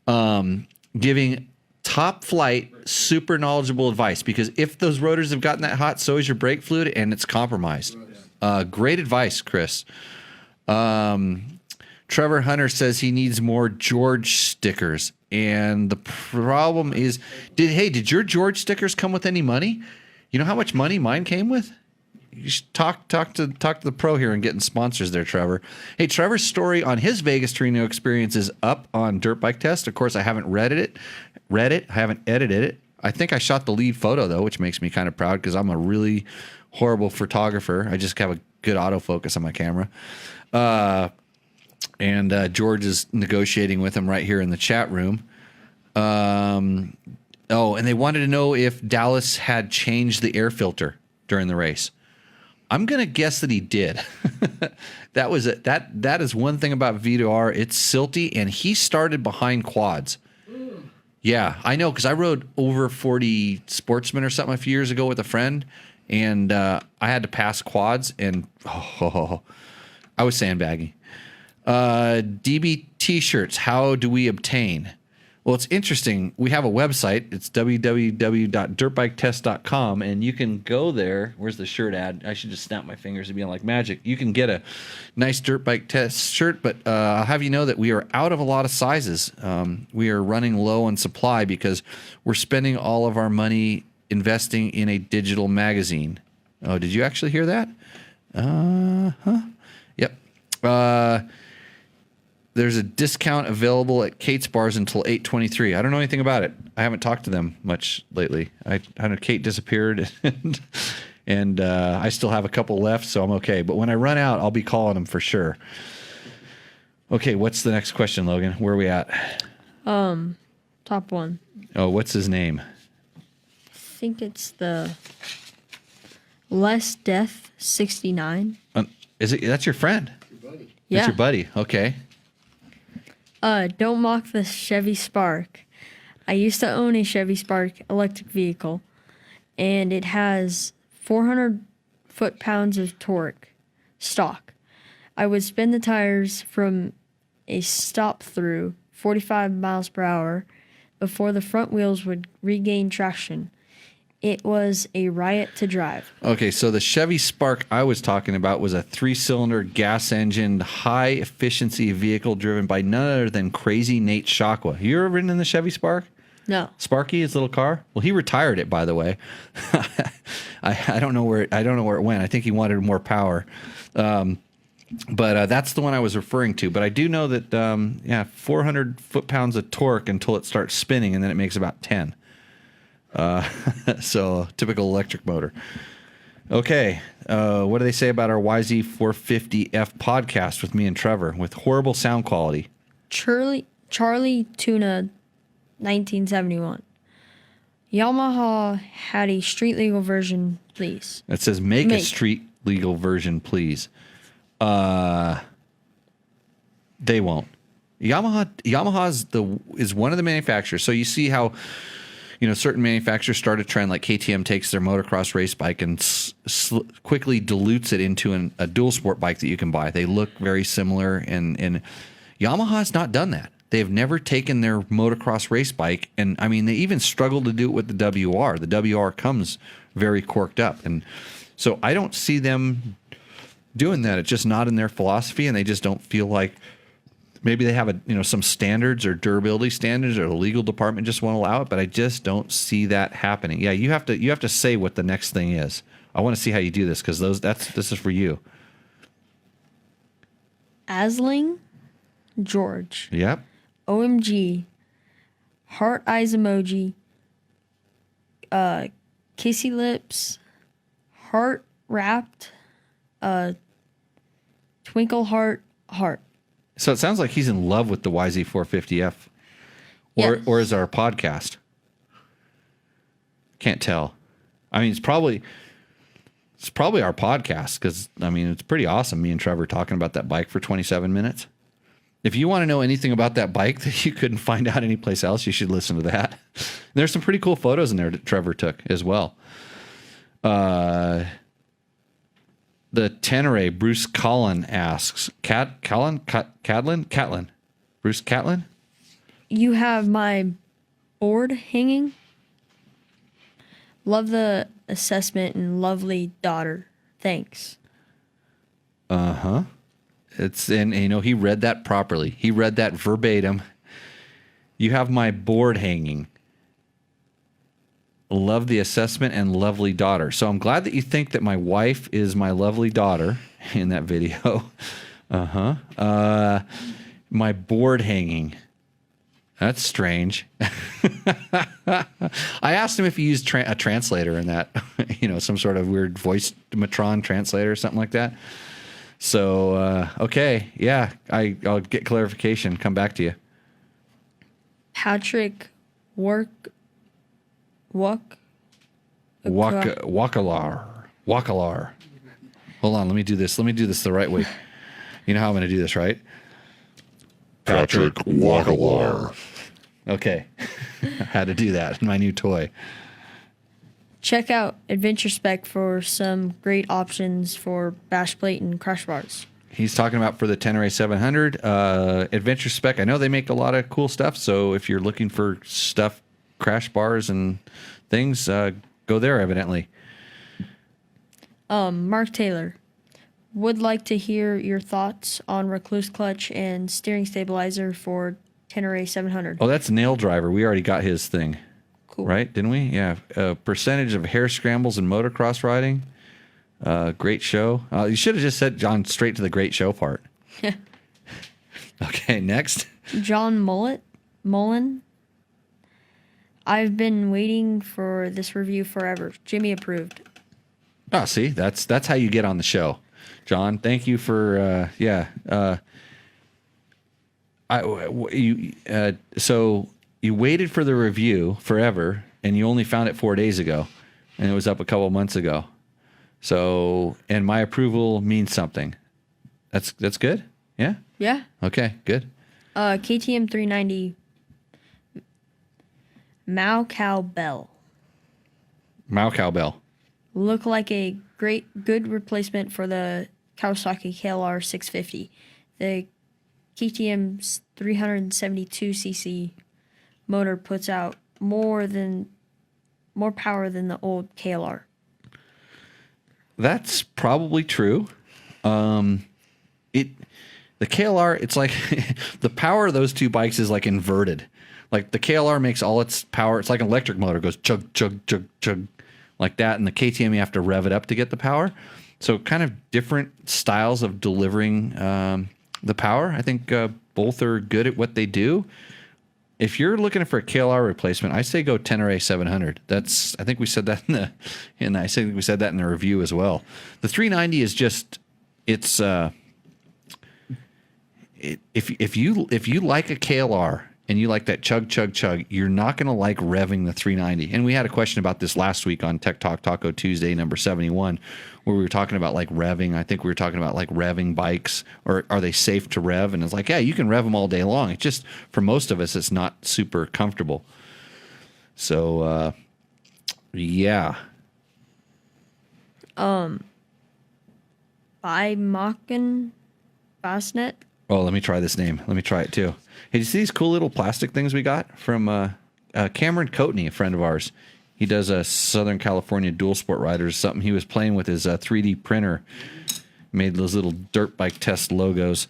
giving top flight, super knowledgeable advice, because if those rotors have gotten that hot, so is your brake fluid, and it's compromised. Great advice, Chris. Trevor Hunter says he needs more George stickers. And the problem is, did your George stickers come with any money? You know how much money mine came with? You should talk to the pro here and getting sponsors there, Trevor. Hey, Trevor's story on his Vegas to Reno experience is up on Dirt Bike Test. Of course, I haven't read it. I haven't edited it. I think I shot the lead photo though, which makes me kind of proud because I'm a really horrible photographer. I just have a good autofocus on my camera. And George is negotiating with him right here in the chat room. And they wanted to know if Dallas had changed the air filter during the race. I'm gonna guess that he did. That is one thing about V2R. It's silty, and he started behind quads. Yeah, I know, because I rode over 40 Sportsman or something a few years ago with a friend, and I had to pass quads, and I was sandbagging. DB t-shirts, how do we obtain? Well, it's interesting. We have a website. It's www.dirtbiketest.com, and you can go there. Where's the shirt ad? I should just snap my fingers and be like magic. You can get a nice Dirt Bike Test shirt, but I'll have you know that we are out of a lot of sizes. We are running low on supply because we're spending all of our money investing in a digital magazine. Oh, did you actually hear that? Yep. There's a discount available at Kate's Bars until 8/23. I don't know anything about it. I haven't talked to them much lately. I know Kate disappeared, and I still have a couple left, so I'm okay. But when I run out, I'll be calling them for sure. Okay, what's the next question, Logan? Where are we at? Top one. Oh, what's his name? I think it's the Less Death 69. Is it? That's your friend? Your buddy. Yeah. That's your buddy. Okay. Don't mock the Chevy Spark. I used to own a Chevy Spark electric vehicle, and it has 400 foot-pounds of torque, stock. I would spin the tires from a stop-through 45 miles per hour before the front wheels would regain traction. It was a riot to drive. Okay, so the Chevy Spark I was talking about was a 3-cylinder gas engine, high-efficiency vehicle driven by none other than crazy Nate Shockwell. You ever ridden in the Chevy Spark? No. Sparky, his little car. Well, he retired it, by the way. I don't know where it went. I think he wanted more power. But that's the one I was referring to. But I do know that 400 foot-pounds of torque until it starts spinning, and then it makes about 10. So typical electric motor. Okay, what do they say about our YZ450F podcast with me and Trevor with horrible sound quality? Charlie Tuna, 1971. Yamaha had a street legal version, please. It says make a street legal version, please. They won't. Yamaha is one of the manufacturers. So you see how, certain manufacturers start a trend like KTM takes their motocross race bike and quickly dilutes it into a dual sport bike that you can buy. They look very similar, and Yamaha's not done that. They've never taken their motocross race bike, and I mean, they even struggle to do it with the WR. The WR comes very corked up, and so I don't see them doing that. It's just not in their philosophy, and they just don't feel like maybe they have some standards or durability standards, or the legal department just won't allow it. But I just don't see that happening. Yeah, you have to say what the next thing is. I want to see how you do this because this is for you. Asling, George. Yep. OMG, heart eyes emoji, kissy lips, heart wrapped, twinkle heart. So it sounds like he's in love with the YZ450F, or is our podcast? Can't tell. I mean, it's probably our podcast because I mean it's pretty awesome. Me and Trevor talking about that bike for 27 minutes. If you want to know anything about that bike that you couldn't find out anyplace else, you should listen to that. There's some pretty cool photos in there that Trevor took as well. The Tennerary, Bruce Collin asks, Catlin? Bruce Catlin? You have my board hanging. Love the assessment and lovely daughter. Thanks. Uh-huh. And he read that properly. He read that verbatim. You have my board hanging. Love the assessment and lovely daughter. So I'm glad that you think that my wife is my lovely daughter in that video. Uh-huh. My board hanging. That's strange. I asked him if he used a translator in that, some sort of weird voice matron translator or something like that. So, okay. Yeah, I'll get clarification. Come back to you. Patrick Wakalar. Hold on, let me do this the right way. You know how I'm going to do this, right? Patrick Wakalar. Okay. I had to do that. My new toy. Check out Adventure Spec for some great options for bash plate and crash bars. He's talking about for the Tennerary 700. Adventure Spec, I know they make a lot of cool stuff, so if you're looking for stuff, crash bars and things, go there, evidently. Mark Taylor would like to hear your thoughts on Recluse clutch and steering stabilizer for Tennerary 700. Oh, that's Nail Driver. We already got his thing. Cool. Right? Didn't we? Yeah. Percentage of hair scrambles and motocross riding. Great show. You should have just said John straight to the great show part. Okay, next. John Mullen. I've been waiting for this review forever. Jimmy approved. Oh, see, that's how you get on the show, John. Thank you for so you waited for the review forever, and you only found it 4 days ago, and it was up a couple months ago. So, and my approval means something. That's good. Yeah. Yeah. Okay. Good. KTM 390. Mao Cow Bell. Mao Cowbell. look like a good replacement for the Kawasaki KLR 650. The KTM's 372cc motor puts out more power than the old KLR. That's probably true. The KLR, it's like the power of those two bikes is like inverted. Like the KLR makes all its power. It's like an electric motor. It goes chug, chug, chug, chug like that. And the KTM, you have to rev it up to get the power. So kind of different styles of delivering the power. I think both are good at what they do. If you're looking for a KLR replacement, I say go Tennerary 700. I think we said that in the review as well. The 390 is just if you like a KLR and you like that chug chug chug, you're not going to like revving the 390. And we had a question about this last week on Tech Talk Taco Tuesday number 71, where we were talking about like revving. I think we were talking about like revving bikes, or are they safe to rev? And it's like, yeah, you can rev them all day long. It's just for most of us, it's not super comfortable. So yeah. By Mocken Basnet. Oh, let me try this name. Let me try it too. Hey, you see these cool little plastic things we got from Cameron Coatney, a friend of ours? He does a Southern California dual sport riders, something he was playing with his 3D printer. Made those little dirt bike test logos.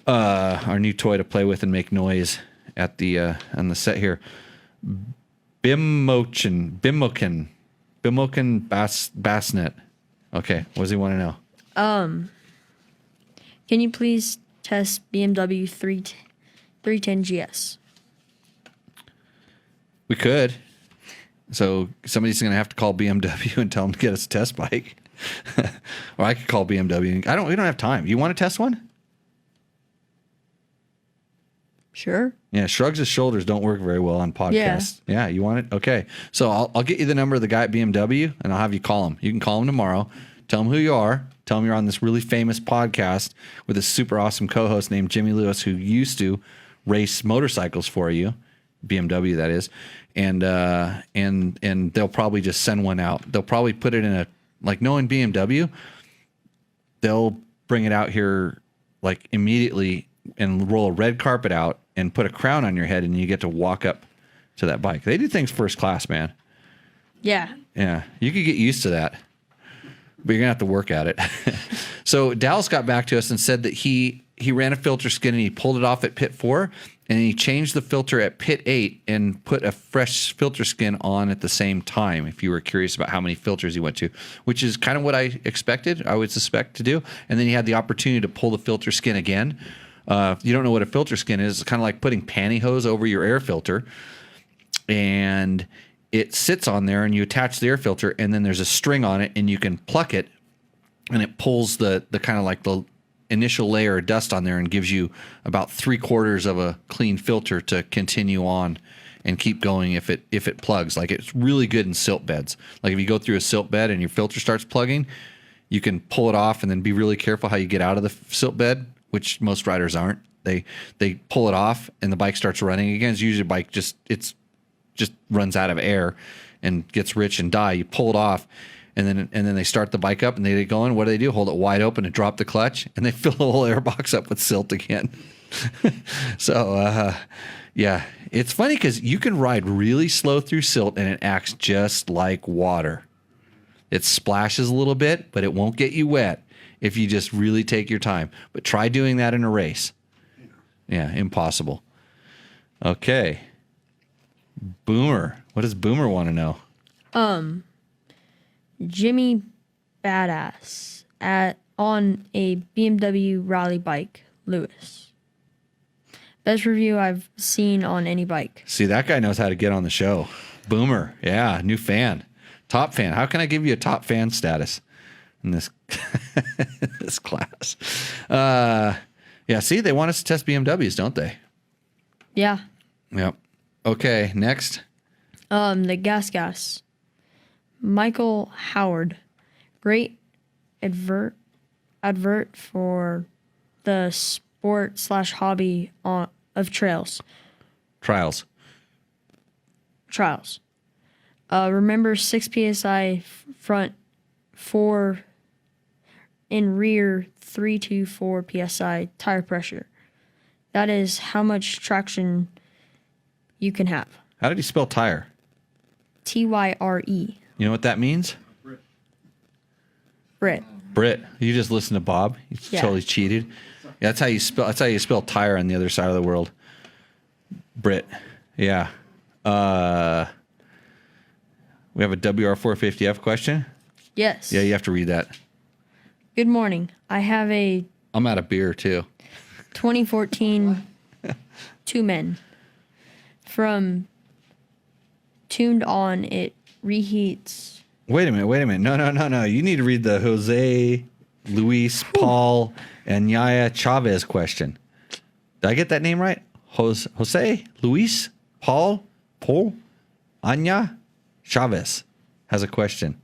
Our new toy to play with and make noise at the on the set here. Bimoken Bassnet. Okay, what does he want to know? Can you please test BMW 310 GS? We could. So somebody's going to have to call BMW and tell them to get us a test bike. Or I could call BMW. We don't have time. You want to test one? Sure. Yeah, shrugs of shoulders don't work very well on podcasts. Yeah, you want it? Okay. So I'll get you the number of the guy at BMW, and I'll have you call him. You can call him tomorrow. Tell him who you are. Tell him you're on this really famous podcast with a super awesome co-host named Jimmy Lewis, who used to race motorcycles for you, BMW that is, and they'll probably just send one out. They'll probably put it in a, like, knowing BMW, they'll bring it out here like immediately and roll a red carpet out and put a crown on your head, and you get to walk up to that bike. They do things first class, man. Yeah. Yeah, you could get used to that, but you're gonna have to work at it. So Dallas got back to us and said that he ran a filter skin and he pulled it off at pit 4, and he changed the filter at pit 8 and put a fresh filter skin on at the same time. If you were curious about how many filters he went to, which is kind of what I expected, I would suspect to do. And then he had the opportunity to pull the filter skin again. If you don't know what a filter skin is, it's kind of like putting pantyhose over your air filter, and it sits on there, and you attach the air filter, and then there's a string on it, and you can pluck it, and it pulls the kind of like the initial layer of dust on there and gives you about 3/4 of a clean filter to continue on and keep going if it plugs. Like, it's really good in silt beds. Like, if you go through a silt bed and your filter starts plugging, you can pull it off and then be really careful how you get out of the silt bed, which most riders aren't. They pull it off and the bike starts running again. It's usually a bike just runs out of air and gets rich and die. You pull it off, and then they start the bike up and they get going. What do? Hold it wide open and drop the clutch, and they fill the whole airbox up with silt again. So yeah, it's funny because you can ride really slow through silt and it acts just like water. It splashes a little bit, but it won't get you wet if you just really take your time. But try doing that in a race. Yeah, impossible. Okay. Boomer. What does Boomer want to know? Jimmy Badass on a BMW rally bike, Lewis. Best review I've seen on any bike. See, that guy knows how to get on the show. Boomer. Yeah, new fan. Top fan. How can I give you a top fan status in this this class? Yeah, see, they want us to test BMWs, don't they? Yeah. Yep. Okay, next. The Gas. Michael Howard. Great advert for the sport/hobby of trials. Trials. Remember 6 PSI front 4 in rear 324 psi tire pressure. That is how much traction you can have. How did he spell tire? Tyre. You know what that means? Brit. Brit. You just listen to Bob. You totally cheated. Yeah, that's how you spell. That's how you spell tire on the other side of the world. Brit. Yeah. We have a WR450F question. Yes. Yeah, you have to read that. Good morning. I have a I'm out of beer too. 2014 two men. From tuned on, it reheats. Wait a minute. No. You need to read the Jose, Luis, Paul, and Yaya Chavez question. Did I get that name right? Jose, Luis, Paul, Anya, Chavez has a question.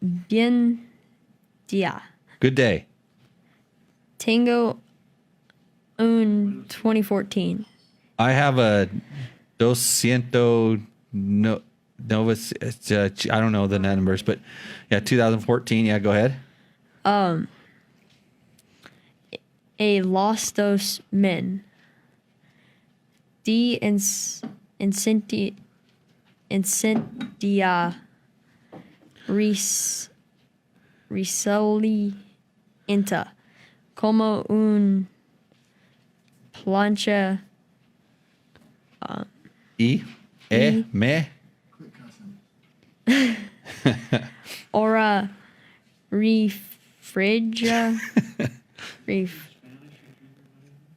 Bien dia. Good day. Tango un 2014. I have a 200 Novus. I don't know the numbers, but yeah, 2014. Yeah, go ahead. A Los Dos Men. D incendia risalienta como un plancha Me. ora refrigera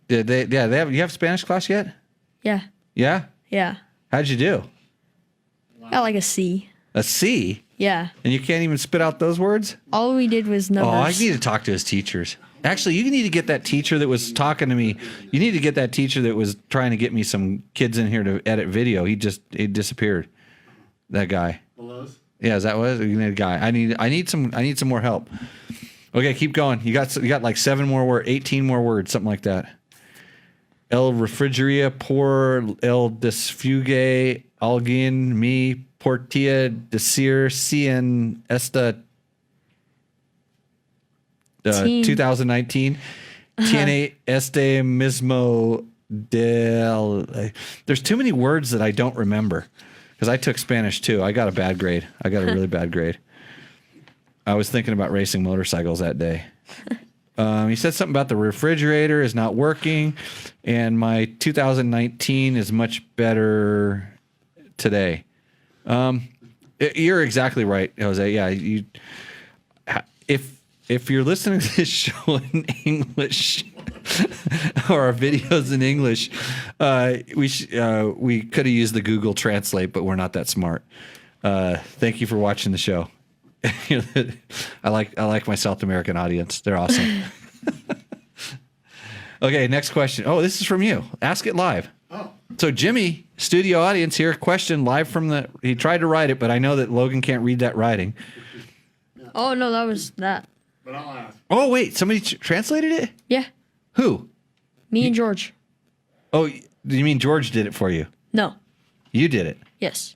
You have Spanish class yet? yeah. Yeah? How'd you do? Got like a C. A C? Yeah. And you can't even spit out those words? All we did was numbers. Oh, I need to talk to his teachers. Actually, you need to get that teacher that was talking to me. You need to get that teacher that was trying to get me some kids in here to edit video. He disappeared. That guy. Belows? Yeah, is that what it is? You need a guy. I need some more help. Okay, keep going. You got like 18 more words, something like that. El refrigeria por el desfugue alguien mi portilla decir cien esta 2019 tiene este mismo del. There's too many words that I don't remember because I took Spanish too. I got a bad grade. I got a really bad grade. I was thinking about racing motorcycles that day. He said something about the refrigerator is not working, and my 2019 is much better today. You're exactly right, Jose. Yeah, if you're listening to this show in English or our videos in English, we could have used the Google Translate, but we're not that smart. Thank you for watching the show. I like my South American audience. They're awesome. Okay, next question. Oh, this is from you. Ask it live. Oh. So Jimmy, studio audience here, question live from he tried to write it, but I know that Logan can't read that writing. Oh, no, that was that. But I'll ask. Oh, wait, somebody translated it? Yeah. Who? Me and George. Oh, you mean George did it for you? No. You did it? Yes.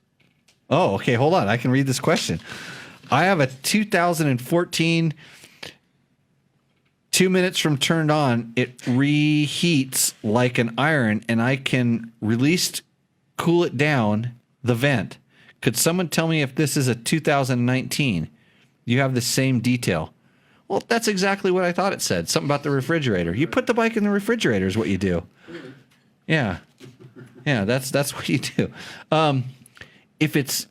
Oh, okay, hold on. I can read this question. I have a 2014, 2 minutes from turned on, it reheats like an iron, and I can cool it down the vent. Could someone tell me if this is a 2019? You have the same detail. Well, that's exactly what I thought it said. Something about the refrigerator. You put the bike in the refrigerator is what you do. Yeah. Yeah, that's what you do. If it's...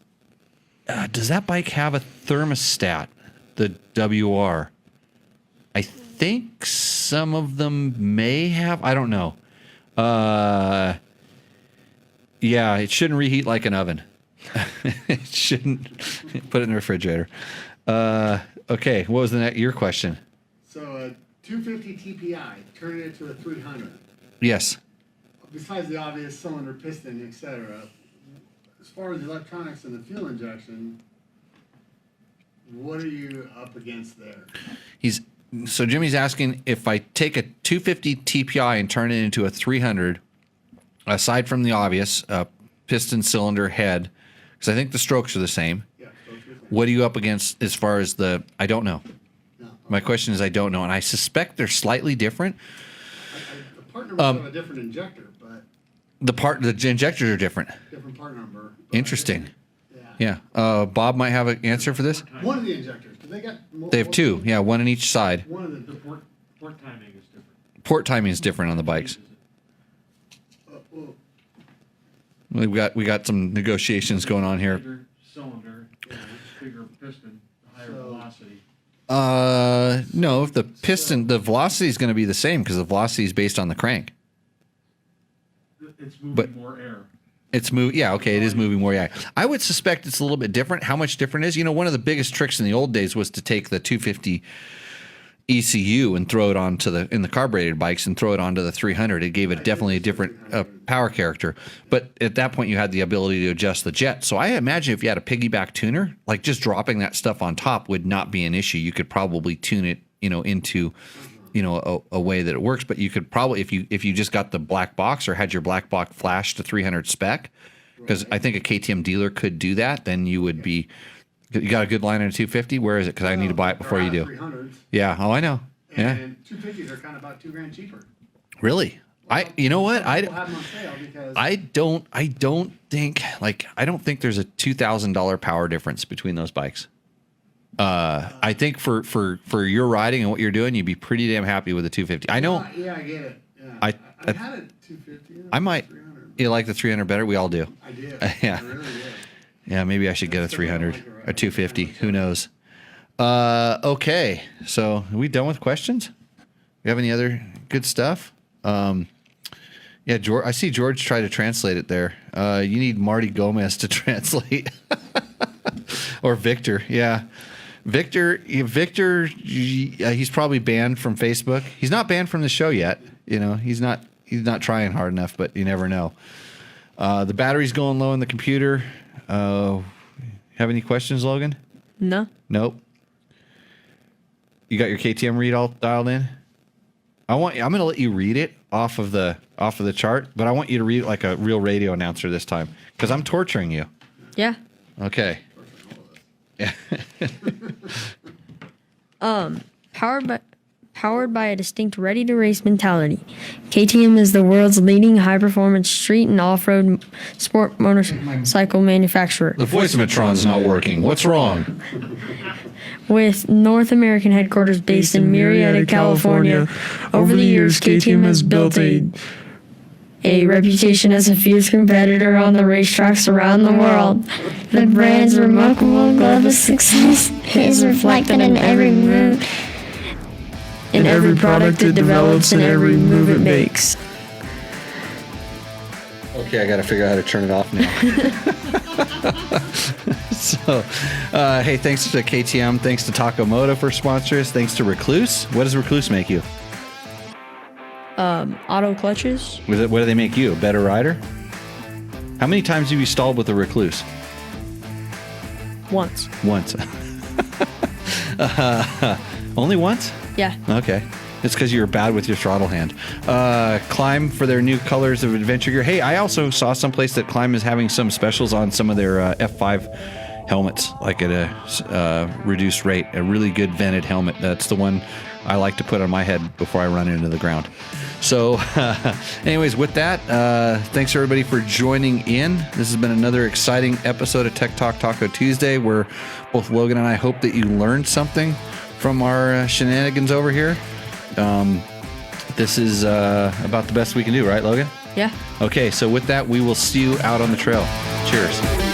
does that bike have a thermostat? The WR? I think some of them may have. I don't know. Yeah, it shouldn't reheat like an oven. It shouldn't. Put it in the refrigerator. Okay, what was your question? So a 250 TPI, turning it to a 300. Yes. Besides the obvious cylinder, piston, etc., as far as the electronics and the fuel injection, what are you up against there? So Jimmy's asking if I take a 250 TPI and turn it into a 300, aside from the obvious piston, cylinder, head, because I think the strokes are the same. Yeah, strokes are the same. What are you up against as far as I don't know. No. My question is I don't know, and I suspect they're slightly different. The part numbers have a different injector, but The injectors are different. different part number. Interesting. Yeah. Yeah. Bob might have an answer for this. One of the injectors, because they got. They have two. Yeah, one on each side. One of The the. port timing is different. Port timing is different on the bikes. We got some negotiations going on here. Bigger cylinder, bigger piston, higher velocity. No, if the velocity is going to be the same because the velocity is based on the crank. It's moving But- more air. It's yeah, okay, it is moving more. Yeah, I would suspect it's a little bit different. How much different is? One of the biggest tricks in the old days was to take the 250 ECU and throw it onto in the carbureted bikes and throw it onto the 300. It gave it definitely a different power character. But at that point, you had the ability to adjust the jet. So I imagine if you had a piggyback tuner, like just dropping that stuff on top would not be an issue. You could probably tune it, into a way that it works. But you could probably, if you just got the black box or had your black box flash to 300 spec, because I think a KTM dealer could do that, then you would be. You got a good line in a 250? Where is it? Because I need to buy it before you do. 300s, Yeah. Oh, I know. Yeah. and 250s are kind of about $2,000 cheaper. Really? You know what? People have them on sale because I don't think there's a $2,000 power difference between those bikes. I think for your riding and what you're doing, you'd be pretty damn happy with the 250. I know. Yeah, I get it. Yeah. I had a 250. I might. 300. You like the 300 better? We all do. I did. Yeah. I really did. Yeah, maybe I should get a 300 or 250. Who knows? Okay, so are we done with questions? You have any other good stuff? Yeah, George. I see George try to translate it there. You need Marty Gomez to translate, or Victor. Yeah, Victor. He's probably banned from Facebook. He's not banned from the show yet. He's not not trying hard enough, but you never know. The battery's going low in the computer. Have any questions, Logan? No. Nope. You got your KTM read all dialed in? I'm going to let you read it off of the chart, but I want you to read it like a real radio announcer this time because I'm torturing you. Yeah. Okay. Yeah. Powered by a distinct ready-to-race mentality, KTM is the world's leading high-performance street and off-road sport motorcycle manufacturer. The voice-o-metron's not working. What's wrong? With North American headquarters based in Murrieta, California, over the years, KTM has built a reputation as a fierce competitor on the racetracks around the world. The brand's remarkable global success is reflected in every move, in every product it develops, and every move it makes. Okay, I got to figure out how to turn it off now. So, hey, thanks to KTM, thanks to Moto for sponsors, thanks to Recluse. What does Recluse make you? Auto clutches. What do they make you? A better rider? How many times have you stalled with a Recluse? Once. Once. Only once? Yeah. Okay. It's because you were bad with your throttle hand. Climb for their new colors of adventure gear. Hey, I also saw someplace that Climb is having some specials on some of their F5 helmets, like at a reduced rate. A really good vented helmet. That's the one I like to put on my head before I run into the ground. So, anyways, with that, thanks everybody for joining in. This has been another exciting episode of Tech Talk Taco Tuesday, where both Logan and I hope that you learned something from our shenanigans over here. This is about the best we can do, right, Logan? Yeah. Okay, so with that, we will see you out on the trail. Cheers.